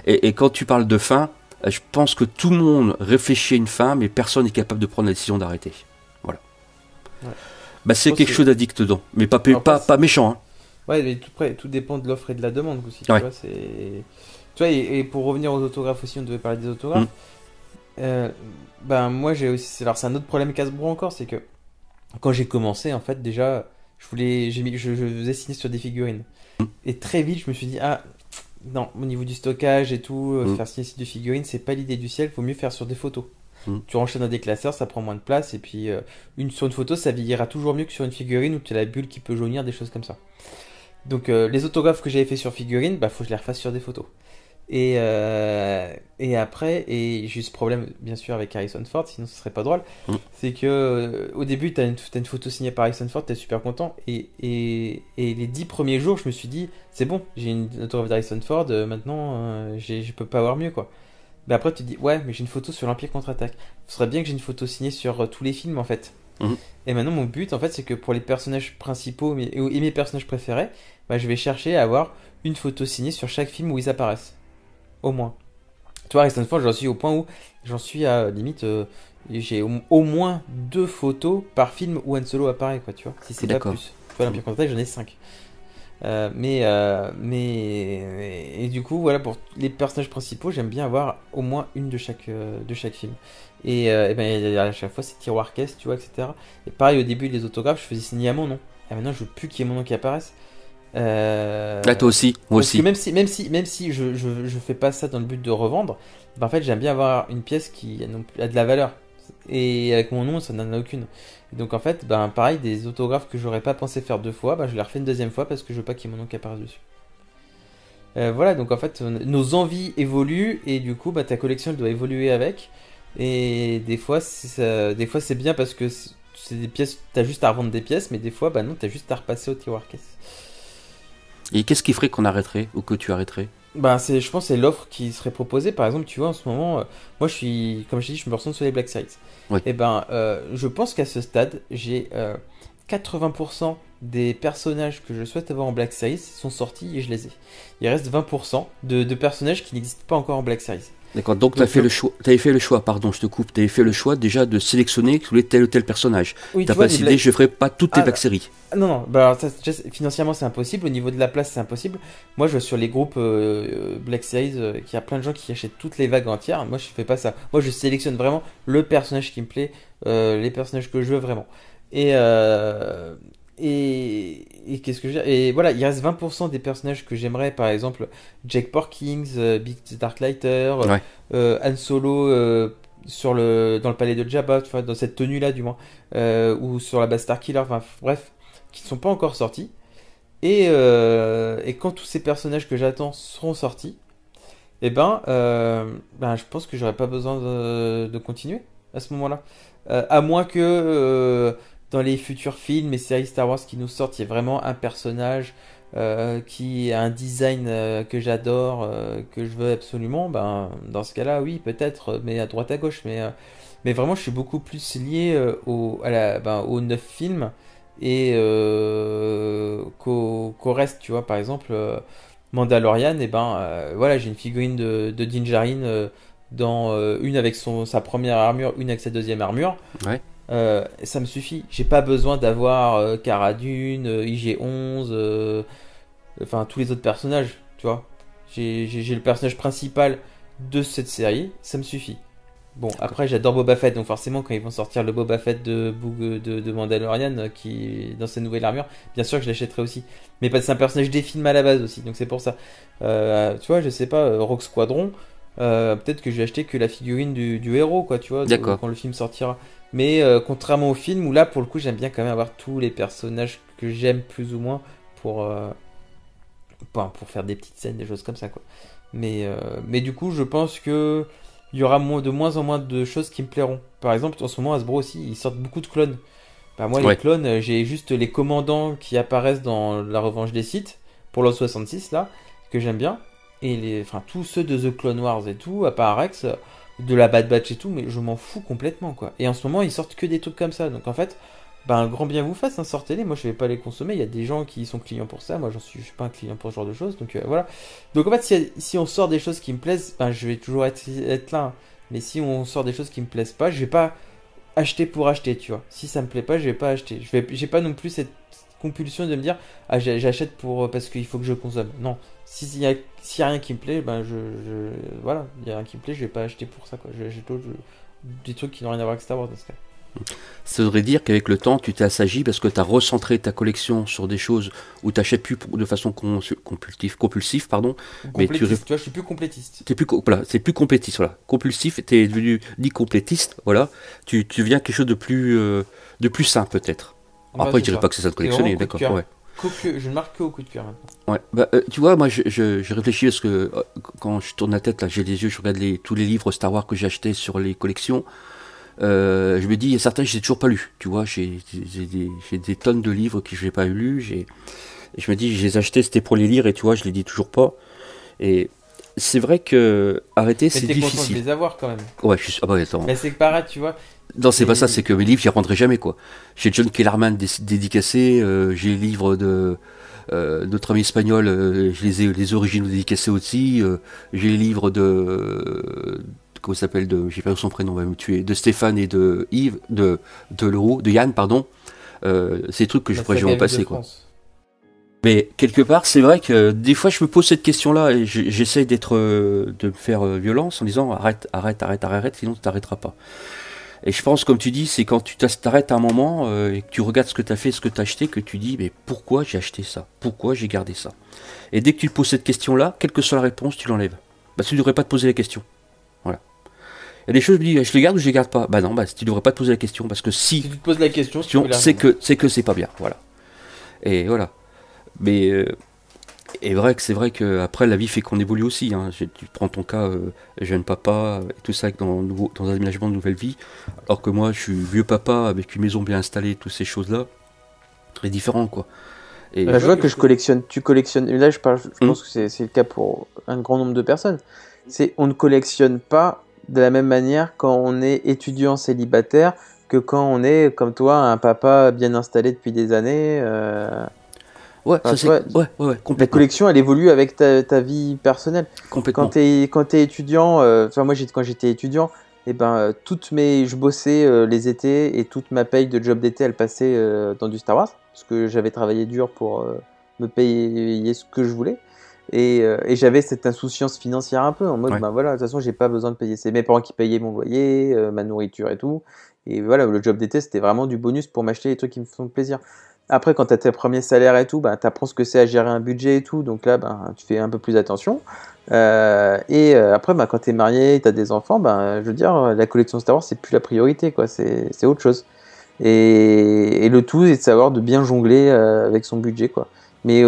et quand tu parles de fin, je pense que tout le monde réfléchit à une fin, mais personne n'est capable de prendre la décision d'arrêter. Voilà. Ouais. C'est quelque chose d'addict dedans, mais pas méchant, hein. Ouais, mais tout dépend de l'offre et de la demande aussi, tu vois, tu vois, et pour revenir aux autographes aussi, on devait parler des autographes. Moi j'ai aussi, alors c'est un autre problème qu'Hasbro encore, c'est que quand j'ai commencé, en fait, déjà je faisais signer sur des figurines, et très vite je me suis dit non, au niveau du stockage et tout, faire signer sur des figurines, c'est pas l'idée du ciel, faut mieux faire sur des photos. Tu enchaînes dans des classeurs, ça prend moins de place, et puis sur une photo ça vieillira toujours mieux que sur une figurine où tu as la bulle qui peut jaunir, des choses comme ça. Donc les autographes que j'avais fait sur figurines, faut que je les refasse sur des photos. Et après, et j'ai eu ce problème bien sûr avec Harrison Ford, sinon ce serait pas drôle. C'est que au début, t'as une photo signée par Harrison Ford, t'es super content. Et les 10 premiers jours, je me suis dit, c'est bon, j'ai une autographe d'Harrison Ford, maintenant je peux pas avoir mieux, quoi. Mais après, tu te dis, ouais, mais j'ai une photo sur l'Empire contre-attaque. Ce serait bien que j'ai une photo signée sur tous les films, en fait. Et maintenant, mon but, en fait, c'est que pour les personnages principaux et mes personnages préférés, je vais chercher à avoir une photo signée sur chaque film où ils apparaissent. Au moins. Tu vois, Harrison Ford, j'en suis au point où j'en suis à limite, j'ai au moins 2 photos par film où Han Solo apparaît, quoi, tu vois, si c'est pas plus. Tu vois, l'Empire contre-attaque, j'en ai 5. Et du coup, voilà, pour les personnages principaux, j'aime bien avoir au moins une de chaque film. Et à chaque fois, c'est tiroir caisse, tu vois, etc. Et pareil, au début, les autographes, je faisais signer à mon nom. Et maintenant, je veux plus qu'il y ait mon nom qui apparaisse. Là, toi aussi, moi aussi. Même si je fais pas ça dans le but de revendre, en fait, j'aime bien avoir une pièce qui a de la valeur. Et avec mon nom, ça n'en a aucune. Et donc en fait, pareil, des autographes que j'aurais pas pensé faire 2 fois, je les refais une 2e fois parce que je veux pas qu'il y ait mon nom qui apparaisse dessus. Voilà, donc en fait, nos envies évoluent et du coup, ta collection elle doit évoluer avec. Et des fois, c'est bien parce que c'est des pièces, t'as juste à revendre des pièces, mais des fois, non, t'as juste à repasser au tiroir caisse. Et qu'est-ce qui ferait qu'on arrêterait ou que tu arrêterais ? Bah, je pense que c'est l'offre qui serait proposée. Par exemple, tu vois, en ce moment, moi, comme je t'ai dit, je me ressens sur les Black Series. Oui. Et ben, je pense qu'à ce stade, j'ai 80% des personnages que je souhaite avoir en Black Series sont sortis et je les ai. Il reste 20% de personnages qui n'existent pas encore en Black Series. D'accord, donc tu avais fait le choix, pardon, je te coupe, tu avais fait le choix déjà de sélectionner tous les tel ou tel personnage. Oui, T'as tu vois, pas décidé, je ferai pas toutes tes Black Series. Non, non, bah, alors ça, financièrement c'est impossible, au niveau de la place c'est impossible. Moi je vois sur les groupes Black Series qu'il y a plein de gens qui achètent toutes les vagues entières. Moi je fais pas ça. Moi je sélectionne vraiment le personnage qui me plaît, les personnages que je veux vraiment. Et, et qu'est-ce que je veux dire? Et voilà, il reste 20% des personnages que j'aimerais, par exemple Jake Porkins, Big Darklighter, Ouais. Han Solo dans le palais de Jabba, tu vois, dans cette tenue-là du moins, ou sur la base Starkiller, enfin bref, qui ne sont pas encore sortis. Et quand tous ces personnages que j'attends seront sortis, eh ben, je pense que j'aurai pas besoin de continuer à ce moment-là. À moins que dans les futurs films et séries Star Wars qui nous sortent, il y ait vraiment un personnage qui a un design que j'adore, que je veux absolument, ben, dans ce cas-là, oui, peut-être, mais à droite à gauche. Mais vraiment, je suis beaucoup plus lié aux 9 films et qu'au reste, tu vois. Par exemple, Mandalorian, et ben, voilà, j'ai une figurine de Din Djarin une avec sa première armure, une avec sa deuxième armure. Ouais. Ça me suffit. J'ai pas besoin d'avoir Cara Dune, IG-11, enfin tous les autres personnages, tu vois. J'ai le personnage principal de cette série, ça me suffit. Bon, après j'adore Boba Fett, donc forcément quand ils vont sortir le Boba Fett de Mandalorian qui dans sa nouvelle armure, bien sûr que je l'achèterai aussi. Mais c'est un personnage des films à la base aussi, donc c'est pour ça. Tu vois, je sais pas, Rogue Squadron, peut-être que je vais acheter que la figurine du héros, quoi, tu vois, D'accord. quand le film sortira. Mais contrairement au film où là, pour le coup, j'aime bien quand même avoir tous les personnages que j'aime plus ou moins pour, pour faire des petites scènes, des choses comme ça, quoi. Mais du coup, je pense que il y aura de moins en moins de choses qui me plairont. Par exemple, en ce moment, Hasbro aussi, ils sortent beaucoup de clones. Bah, moi, les Ouais. clones, j'ai juste les commandants qui apparaissent dans La Revanche des Sith, pour l'an 66, là, que j'aime bien. Et enfin, tous ceux de The Clone Wars et tout, à part Rex, de la Bad Batch et tout, mais je m'en fous complètement, quoi. Et en ce moment, ils sortent que des trucs comme ça. Donc en fait, ben, grand bien vous fasse, hein, sortez-les. Moi, je vais pas les consommer. Il y a des gens qui sont clients pour ça. Moi, je suis pas un client pour ce genre de choses. Donc voilà. Donc en fait, si on sort des choses qui me plaisent, ben, je vais toujours être là, hein. Mais si on sort des choses qui me plaisent pas, je vais pas acheter pour acheter, tu vois. Si ça me plaît pas, je vais pas acheter. J'ai pas non plus cette compulsion de me dire, ah, j'achète parce qu'il faut que je consomme. Non. S'il y a rien qui me plaît, ben voilà, il y a rien qui me plaît, je vais pas acheter pour ça, quoi. J'ai des trucs qui n'ont rien à voir avec Star Wars dans ce cas. Ça voudrait dire qu'avec le temps, tu t'es assagi parce que tu as recentré ta collection sur des choses où tu n'achètes plus de façon compulsive, pardon. Mais Tu vois, je suis plus complétiste. Voilà, c'est plus complétiste, voilà. Compulsif, tu es devenu dit complétiste, voilà. Tu deviens quelque chose de plus sain, peut-être. Ouais, Après, je c'est dirais ça. pas que c'est ça de C'est collectionner, vraiment coup de d'accord, cœur. ouais. Je ne marque que au coup de cœur maintenant. Ouais. Bah, tu vois, moi, je réfléchis parce que quand je tourne la tête, là, j'ai les yeux, je regarde tous les livres Star Wars que j'ai achetés sur les collections. Je me dis, il y a certains que j'ai toujours pas lus. Tu vois, j'ai des tonnes de livres que j'ai pas lus. Et je me dis, je les ai achetés, c'était pour les lire, et tu vois, je les dis toujours pas. Et c'est vrai que arrêter, c'est Mais t'es content de difficile. les avoir quand même. Ouais, ah bah attends. Mais c'est que pareil, tu vois. Non, c'est pas ça, c'est que mes livres, j'y rendrai jamais, quoi. J'ai John Kellerman dédicacé, j'ai les livres de notre ami espagnol, j'ai les originaux dédicacés aussi, j'ai les livres comment ça s'appelle, j'ai perdu son prénom, on va me tuer, de Stéphane et de Yves, de Leroux, de Yann, pardon. C'est des trucs que je pourrais jamais passer, quoi. Mais quelque part, c'est vrai que des fois, je me pose cette question-là et j'essaie de me faire violence en disant arrête, sinon tu t'arrêteras pas. Et je pense, comme tu dis, c'est quand tu t'arrêtes à un moment et que tu regardes ce que tu as fait, ce que tu as acheté, que tu dis mais pourquoi j'ai acheté ça? Pourquoi j'ai gardé ça? Et dès que tu te poses cette question-là, quelle que soit la réponse, tu l'enlèves. Bah, tu ne devrais pas te poser la question. Voilà. Il y a des choses, je me dis, je les garde ou je les garde pas? Bah non, bah, tu ne devrais pas te poser la question parce que si tu te poses la question, c'est que c'est pas bien. Voilà. Et voilà. Mais c'est vrai que après la vie fait qu'on évolue aussi, hein. Tu prends ton cas jeune papa et tout ça dans un aménagement de nouvelle vie, alors que moi je suis vieux papa avec une maison bien installée, toutes ces choses là, très différent quoi. Et je vois que tu collectionnes. Là, je pense que c'est le cas pour un grand nombre de personnes. On ne collectionne pas de la même manière quand on est étudiant célibataire que quand on est, comme toi, un papa bien installé depuis des années. Ouais, ça c'est. Ouais, La complètement. collection, elle évolue avec ta vie personnelle. Complètement. Quand t'es étudiant, moi, quand j'étais étudiant, je bossais les étés et toute ma paye de job d'été, elle passait dans du Star Wars parce que j'avais travaillé dur pour me payer ce que je voulais. Et j'avais cette insouciance financière un peu en mode, Ouais. voilà, de toute façon, j'ai pas besoin de payer. C'est mes parents qui payaient mon loyer, ma nourriture et tout. Et voilà, le job d'été, c'était vraiment du bonus pour m'acheter les trucs qui me font plaisir. Après, quand tu as tes premiers salaires et tout, tu apprends ce que c'est à gérer un budget et tout. Donc là, tu fais un peu plus attention. Après, quand tu es marié, tu as des enfants, je veux dire, la collection Star Wars, c'est plus la priorité, quoi. C'est autre chose. Et le tout, c'est de savoir de bien jongler avec son budget, quoi. Mais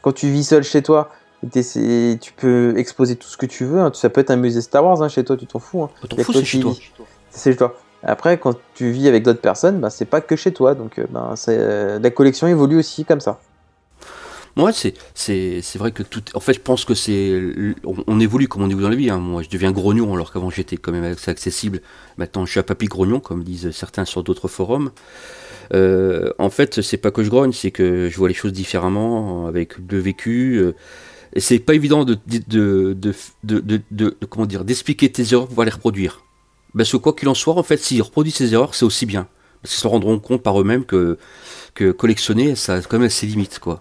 quand tu vis seul chez toi, tu peux exposer tout ce que tu veux. Hein. Ça peut être un musée Star Wars chez toi, tu t'en fous. Hein. T'en fous, c'est chez toi. C'est chez toi. Après, quand tu vis avec d'autres personnes, c'est pas que chez toi. Donc, la collection évolue aussi comme ça. Moi, c'est vrai que tout. En fait, je pense que on évolue comme on évolue dans la vie. Hein. Moi, je deviens grognon alors qu'avant j'étais quand même assez accessible. Maintenant, je suis un papy grognon, comme disent certains sur d'autres forums. En fait, c'est pas que je grogne, c'est que je vois les choses différemment, avec le vécu. Et c'est pas évident comment dire, d'expliquer tes erreurs pour pouvoir les reproduire. Parce que quoi qu'il en soit, en fait, s'ils reproduisent ces erreurs, c'est aussi bien. Parce qu'ils se rendront compte par eux-mêmes que collectionner, ça a quand même ses limites, quoi.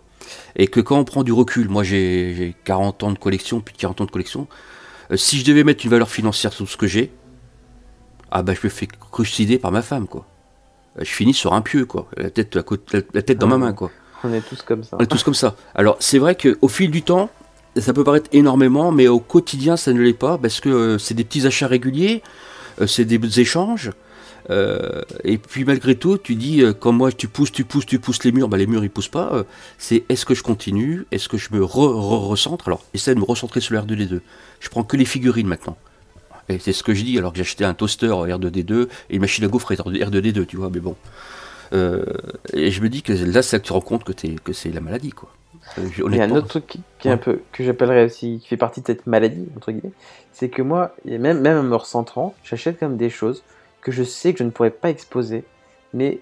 Et que quand on prend du recul, moi j'ai 40 ans de collection, plus de 40 ans de collection, si je devais mettre une valeur financière sur tout ce que j'ai, je me fais trucider par ma femme, quoi. Je finis sur un pieu, quoi. La tête dans ma main, quoi. On est tous comme ça. On est tous comme ça. Alors, c'est vrai qu'au fil du temps, ça peut paraître énormément, mais au quotidien, ça ne l'est pas, parce que c'est des petits achats réguliers, c'est des échanges, et puis malgré tout, tu dis, quand moi, tu pousses les murs, les murs, ils poussent pas, c'est est-ce que je continue, est-ce que je me recentre. Alors, essaie de me recentrer sur le R2D2. Je prends que les figurines maintenant. Et c'est ce que je dis, alors que j'ai acheté un toaster R2D2 et une machine à gaufres R2D2, tu vois, mais bon. Et je me dis que là, c'est là que tu te rends compte que c'est la maladie, quoi. Il y a un autre truc qui est un peu, que j'appellerais aussi, qui fait partie de cette maladie, entre guillemets, c'est que moi, même en me recentrant, j'achète comme des choses que je sais que je ne pourrais pas exposer, mais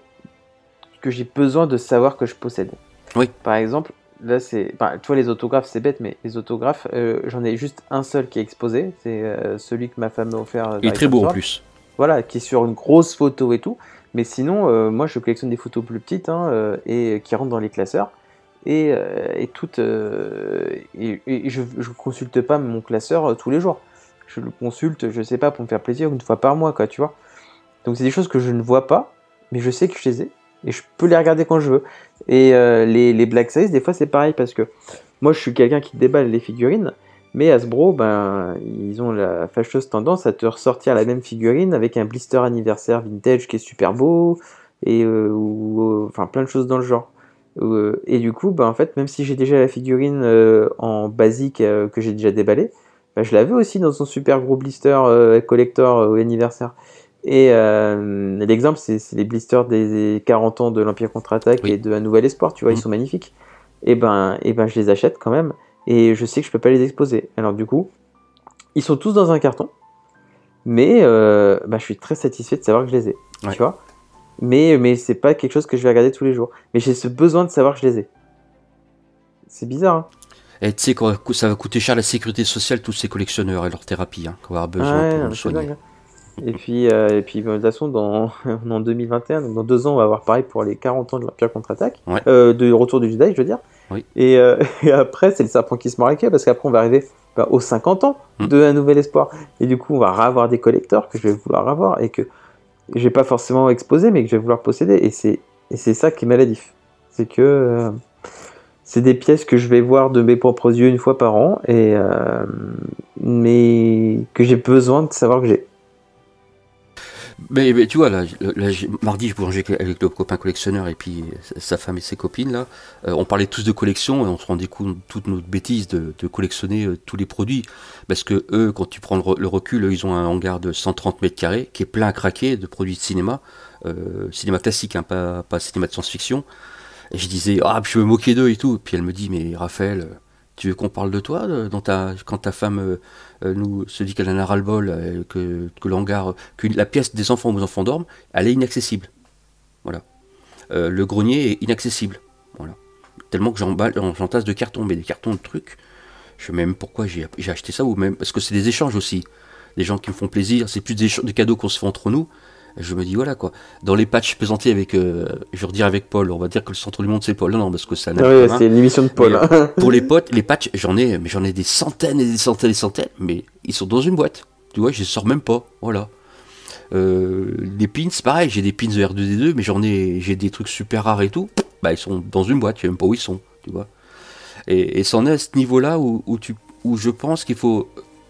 que j'ai besoin de savoir que je possède. Oui. Par exemple, là, tu vois, les autographes, c'est bête, mais les autographes, j'en ai juste un seul qui est exposé, c'est celui que ma femme m'a offert. Il est très beau en plus. Voilà, qui est sur une grosse photo et tout. Mais sinon, moi, je collectionne des photos plus petites et qui rentrent dans les classeurs. Et je consulte pas mon classeur tous les jours. Je le consulte, je sais pas, pour me faire plaisir une fois par mois, quoi, tu vois. Donc c'est des choses que je ne vois pas, mais je sais que je les ai et je peux les regarder quand je veux. Et les Black Size, des fois c'est pareil parce que moi je suis quelqu'un qui déballe les figurines, mais Hasbro, ils ont la fâcheuse tendance à te ressortir la même figurine avec un blister anniversaire vintage qui est super beau et enfin plein de choses dans le genre. Et du coup, en fait, même si j'ai déjà la figurine en basique que j'ai déjà déballée, je la veux aussi dans son super gros blister collector anniversaire. Et l'exemple, c'est les blisters des 40 ans de l'Empire Contre-Attaque et de Un Nouvel Espoir, tu vois, ils sont magnifiques. Et je les achète quand même, et je sais que je peux pas les exposer. Alors du coup, ils sont tous dans un carton, mais je suis très satisfait de savoir que je les ai, tu vois. Mais c'est pas quelque chose que je vais regarder tous les jours. Mais j'ai ce besoin de savoir que je les ai. C'est bizarre, hein. Et tu sais, ça va coûter cher la sécurité sociale, tous ces collectionneurs et leur thérapie, qu'on va avoir besoin pour le soigner. Et puis de toute façon, en 2021, donc dans 2 ans, on va avoir pareil pour les 40 ans de l'Empire Contre-Attaque, de Retour du Jedi, je veux dire. Oui. Et après, c'est le serpent qui se mord la queue, parce qu'après, on va arriver aux 50 ans de Un Nouvel Espoir. Et du coup, on va avoir des collecteurs que je vais vouloir avoir et que je vais pas forcément exposer, mais que je vais vouloir posséder. Et c'est ça qui est maladif. C'est que c'est des pièces que je vais voir de mes propres yeux une fois par an, mais que j'ai besoin de savoir que j'ai. Mais tu vois, là, mardi, je mangeais avec le copain collectionneur et puis sa femme et ses copines, là. On parlait tous de collection et on se rendait compte de toute notre bêtise de collectionner tous les produits. Parce que eux, quand tu prends le recul, eux, ils ont un hangar de 130 mètres carrés qui est plein à craquer de produits de cinéma. Cinéma classique, pas cinéma de science-fiction. Et je disais, ah, je me moquais d'eux et tout. Puis elle me dit, mais Raphaël, tu veux qu'on parle de toi quand ta femme nous se dit qu'elle en a ras-le-bol, que l'hangar, que la pièce des enfants où les enfants dorment, elle est inaccessible. Voilà. Le grenier est inaccessible. Voilà. Tellement que j'entasse de cartons, mais des cartons de trucs. Je sais même pourquoi j'ai acheté ça, ou même parce que c'est des échanges aussi. Des gens qui me font plaisir, c'est plus des cadeaux qu'on se fait entre nous. Je me dis, voilà quoi. Dans les patchs présentés avec, je vais redire avec Paul, on va dire que le centre du monde c'est Paul. Non, parce que ça n'a oui, c'est une émission de Paul. Mais, pour les potes, les patchs, j'en ai des centaines et des centaines et des centaines, mais ils sont dans une boîte. Tu vois, je les sors même pas. Voilà. Les pins, pareil, j'ai des pins de R2D2, mais j'ai des trucs super rares et tout. Bah, ils sont dans une boîte, je sais même pas où ils sont. Tu vois. Et c'en est à ce niveau-là où je pense qu'il faut.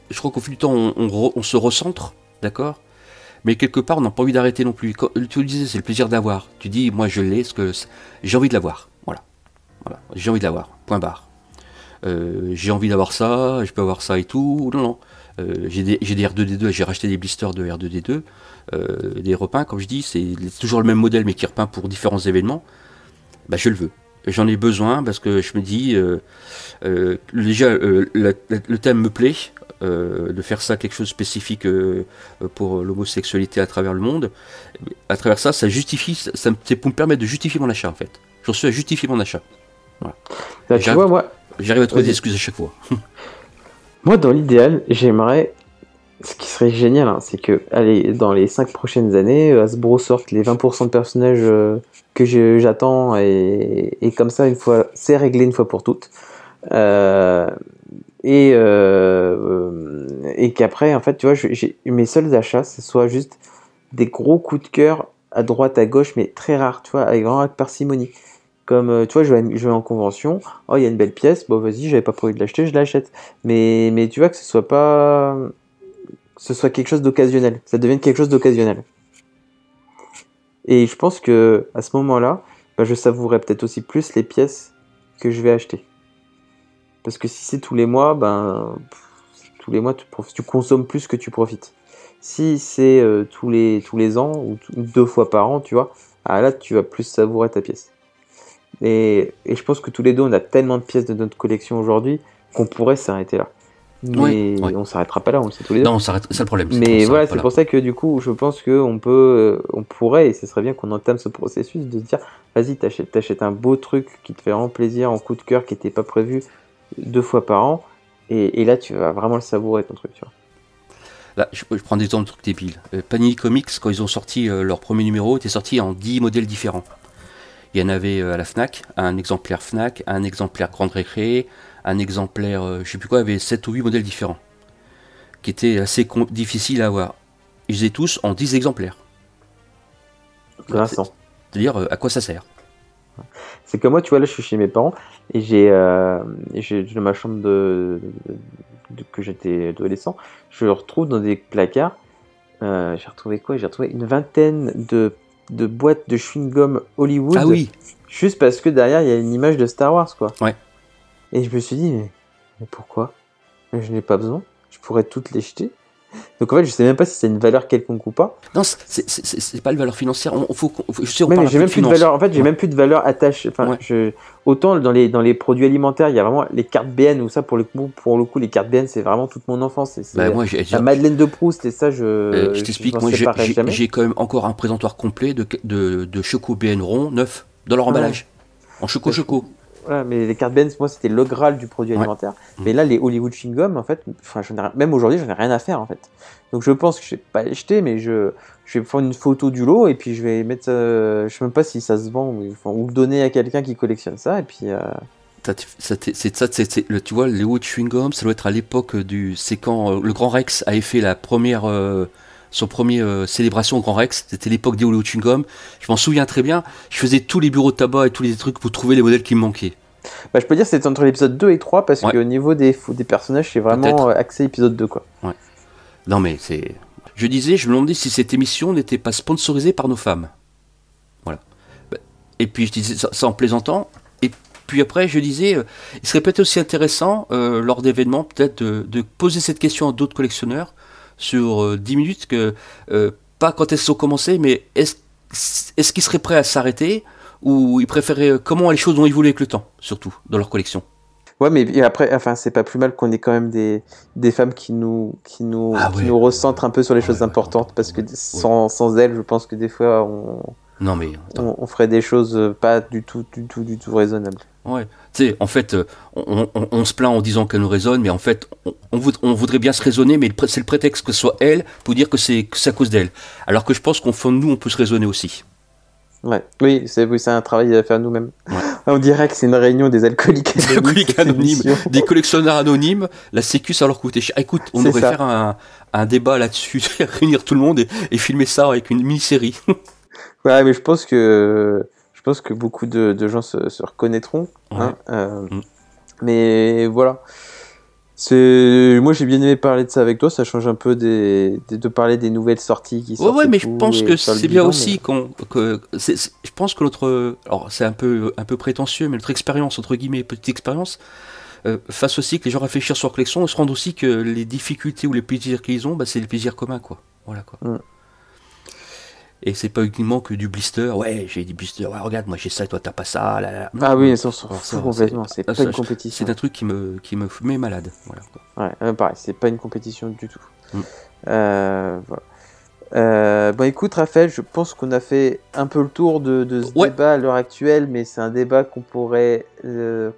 Je crois qu'au fil du temps, on se recentre, d'accord ? Mais quelque part, on n'a pas envie d'arrêter non plus. Quand, tu le disais, c'est le plaisir d'avoir. Tu dis, moi je l'ai, parce que j'ai envie de l'avoir. Voilà. J'ai envie de l'avoir. Point barre. J'ai envie d'avoir ça, je peux avoir ça et tout. Non. J'ai des R2D2, j'ai racheté des blisters de R2D2. Des repeints, comme je dis, c'est toujours le même modèle, mais qui repeint pour différents événements. Bah, je le veux. J'en ai besoin parce que je me dis, déjà, le thème me plaît. De faire ça quelque chose de spécifique pour l'homosexualité à travers le monde. À travers ça, c'est pour me permettre de justifier mon achat en fait. J'en suis à justifier mon achat. Voilà. Là, tu vois, moi, j'arrive à trouver des excuses à chaque fois. Moi, dans l'idéal, j'aimerais. Ce qui serait génial, hein, c'est que, allez, dans les 5 prochaines années, Hasbro sorte les 20% de personnages que j'attends et comme ça, c'est réglé une fois pour toutes. Et qu'après, en fait, tu vois, mes seuls achats, ce soit juste des gros coups de cœur à droite, à gauche, mais très rares, tu vois, avec parcimonie. Comme, tu vois, je vais en convention, oh, il y a une belle pièce, bon, vas-y, j'avais pas prévu de l'acheter, je l'achète. Mais tu vois, que ce soit quelque chose d'occasionnel, ça devienne quelque chose d'occasionnel. Et je pense que à ce moment-là, bah, je savourerais peut-être aussi plus les pièces que je vais acheter. Parce que si c'est tous les mois, tous les mois tu consommes plus que tu profites. Si c'est tous les ans ou 2 fois par an, tu vois, là tu vas plus savourer ta pièce. Et je pense que tous les deux, on a tellement de pièces de notre collection aujourd'hui qu'on pourrait s'arrêter là. Mais on s'arrêtera pas là, on le sait tous les deux. Non, on s'arrête, c'est le problème. Mais voilà, c'est pour ça que du coup, je pense qu'on pourrait, et ce serait bien qu'on entame ce processus de se dire, vas-y, t'achètes un beau truc qui te fait vraiment plaisir en coup de cœur, qui n'était pas prévu 2 fois par an, et là, tu vas vraiment le savourer ton truc, tu vois. Là, je prends des exemples de trucs débiles. Panini Comics, quand ils ont sorti leur premier numéro, était sorti en 10 modèles différents. Il y en avait à la Fnac, un exemplaire Fnac, un exemplaire Grande Récré, un exemplaire, je sais plus quoi, il y avait 7 ou 8 modèles différents, qui étaient assez difficiles à avoir. Ils étaient tous en 10 exemplaires. Grinçant. C'est-à-dire, à quoi ça sert ? C'est que moi, tu vois, là, je suis chez mes parents, et j'ai dans ma chambre que j'étais adolescent, je retrouve dans des placards, j'ai retrouvé quoi ? J'ai retrouvé une vingtaine de boîtes de chewing-gum Hollywood. Ah oui. Juste parce que derrière, il y a une image de Star Wars, quoi. Ouais. Et je me suis dit, mais pourquoi ? Je n'ai pas besoin, je pourrais toutes les jeter. Donc en fait, je sais même pas si c'est une valeur quelconque ou pas. Non, c'est pas une valeur financière. Mais j'ai même plus de valeur. En fait, j'ai même plus de valeur attachée. Enfin, autant dans les produits alimentaires, il y a vraiment les cartes BN ou ça pour le coup, les cartes BN, c'est vraiment toute mon enfance. Moi, la Madeleine de Proust et ça, je t'explique. Moi, j'ai quand même encore un présentoir complet de Choco BN rond neuf dans leur emballage, en choco. Voilà, mais les cartes BN, moi, c'était le Graal du produit alimentaire. Mais là, les Hollywood Chewing Gum, en fait, même aujourd'hui, j'en ai rien à faire, en fait. Donc, je pense que je vais pas les jeter, mais je vais prendre une photo du lot et puis je vais mettre. Je sais même pas si ça se vend ou le donner à quelqu'un qui collectionne ça. Et puis. Tu vois, les Hollywood Chewing Gum, ça doit être à l'époque c'est quand le Grand Rex avait fait son premier célébration au Grand Rex, c'était l'époque des Hollywood Chewing Gum. Je m'en souviens très bien, je faisais tous les bureaux de tabac et tous les trucs pour trouver les modèles qui me manquaient. Bah, je peux dire que c'était entre l'épisode 2 et 3 parce qu'au niveau des personnages, c'est vraiment axé épisode 2, quoi. Ouais. Non mais c'est... Je me demandais si cette émission n'était pas sponsorisée par nos femmes. Voilà. Et puis je disais ça en plaisantant. Et puis après je disais, il serait peut-être aussi intéressant, lors d'événements, peut-être de poser cette question à d'autres collectionneurs sur 10 minutes, pas quand elles sont commencées, mais est-ce qu'ils seraient prêts à s'arrêter ou ils préféraient comment les choses ont évolué avec le temps, surtout dans leur collection. Ouais, mais et après, enfin, c'est pas plus mal qu'on ait quand même des femmes qui nous recentrent un peu sur les choses importantes, parce que sans elles, je pense que des fois, Non mais on ferait des choses pas du tout raisonnables. ouais, tu sais, en fait, on se plaint en disant qu'elle nous raisonne, mais en fait, on voudrait bien se raisonner, mais c'est le prétexte que ce soit elle pour dire que c'est à cause d'elle. Alors que je pense qu'au fond de nous, on peut se raisonner aussi. Ouais, oui, c'est un travail à faire nous-mêmes. Ouais. On dirait que c'est une réunion des alcooliques Des alcooliques anonymes, des collectionneurs anonymes, la sécu, ça leur coûtait cher. Écoute, on devrait faire un débat là-dessus, réunir tout le monde et filmer ça avec une mini-série. Ouais, mais je pense que beaucoup de gens se reconnaîtront. Ouais. Mais voilà. Moi, j'ai bien aimé parler de ça avec toi. Ça change un peu de parler des nouvelles sorties qui sortent. Ouais, mais je pense que c'est bien aussi mais... je pense que alors c'est un peu prétentieux, mais notre expérience, entre guillemets, petite expérience, fasse aussi que les gens réfléchissent sur leur collection et se rendent aussi que les difficultés ou les plaisirs qu'ils ont, bah, c'est des plaisirs communs, quoi. Voilà, quoi. Et c'est pas uniquement que du blister. Ouais, j'ai des blisters. Ouais, regarde, moi j'ai ça et toi t'as pas ça. Là. Ah oui, ça on s'en fout complètement. C'est pas une compétition. C'est un truc qui me met malade. Voilà. Ouais, pareil, c'est pas une compétition du tout. Voilà. Bon, écoute, Raphaël, je pense qu'on a fait un peu le tour de ce débat à l'heure actuelle, mais c'est un débat qu'on pourrait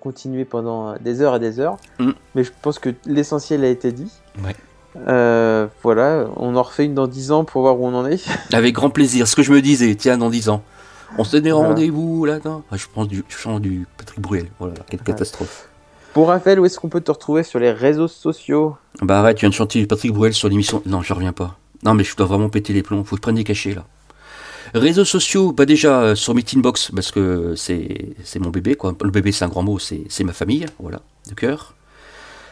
continuer pendant des heures et des heures. Mais je pense que l'essentiel a été dit. Ouais. Voilà, on en refait une dans 10 ans pour voir où on en est. Avec grand plaisir, ce que je me disais, tiens, dans 10 ans. On se donnait rendez-vous là, non je change du Patrick Bruel, voilà, quelle catastrophe. Bon, Raphaël, où est-ce qu'on peut te retrouver sur les réseaux sociaux? Bah arrête, tu viens de chanter du Patrick Bruel sur l'émission. Non, je reviens pas. Non, mais je dois vraiment péter les plombs, faut que je prenne des cachets là. Réseaux sociaux, bah déjà sur Meetingbox, parce que c'est mon bébé, quoi. Le bébé, c'est un grand mot, c'est ma famille, voilà, de cœur.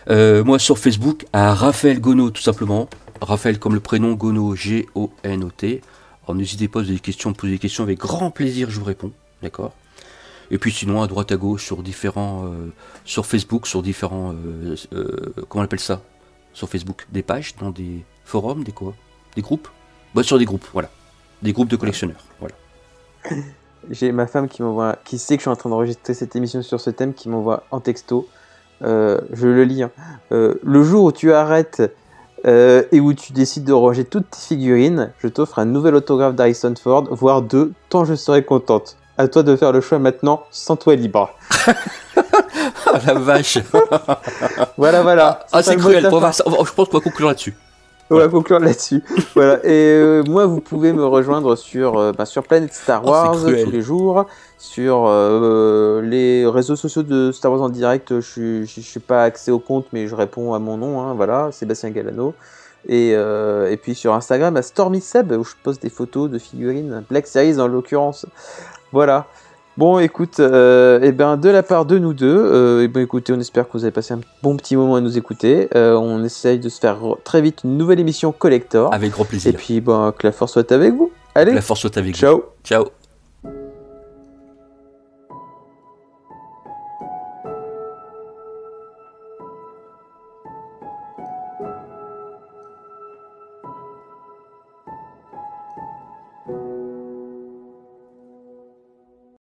Moi sur Facebook, à Raphaël Gonot, tout simplement. Raphaël comme le prénom, Gonot, G-O-N-O-T. Alors n'hésitez pas à poser des questions, avec grand plaisir, je vous réponds, d'accord. Et puis sinon, à droite à gauche, sur Facebook, sur différents, comment on appelle ça, sur Facebook, des pages, dans des forums, des groupes. Bah sur des groupes, voilà. Des groupes de collectionneurs, voilà. J'ai ma femme qui sait que je suis en train d'enregistrer cette émission sur ce thème, qui m'envoie en texto. Je le lis. Le jour où tu arrêtes et où tu décides de ranger toutes tes figurines, je t'offre un nouvel autographe d'Harrison Ford, voire 2, tant je serai contente. À toi de faire le choix maintenant, sens-toi libre. Oh la vache. Voilà. C'est cruel. Je pense qu'on va conclure là-dessus. On va conclure là-dessus. Voilà. Et moi, vous pouvez me rejoindre sur Planète Star Wars tous les jours, sur les réseaux sociaux de Star Wars en direct. Je suis pas accès au compte, mais je réponds à mon nom. Voilà, Sébastien Galano. Et puis sur Instagram, à StormySeb, où je poste des photos de figurines Black Series en l'occurrence. Voilà. Bon, écoute, de la part de nous deux, écoutez, on espère que vous avez passé un bon petit moment à nous écouter. On essaye de se faire très vite une nouvelle émission collector. Avec grand plaisir. Et puis, que la force soit avec vous. Allez. Que la force soit avec vous. Ciao. Ciao.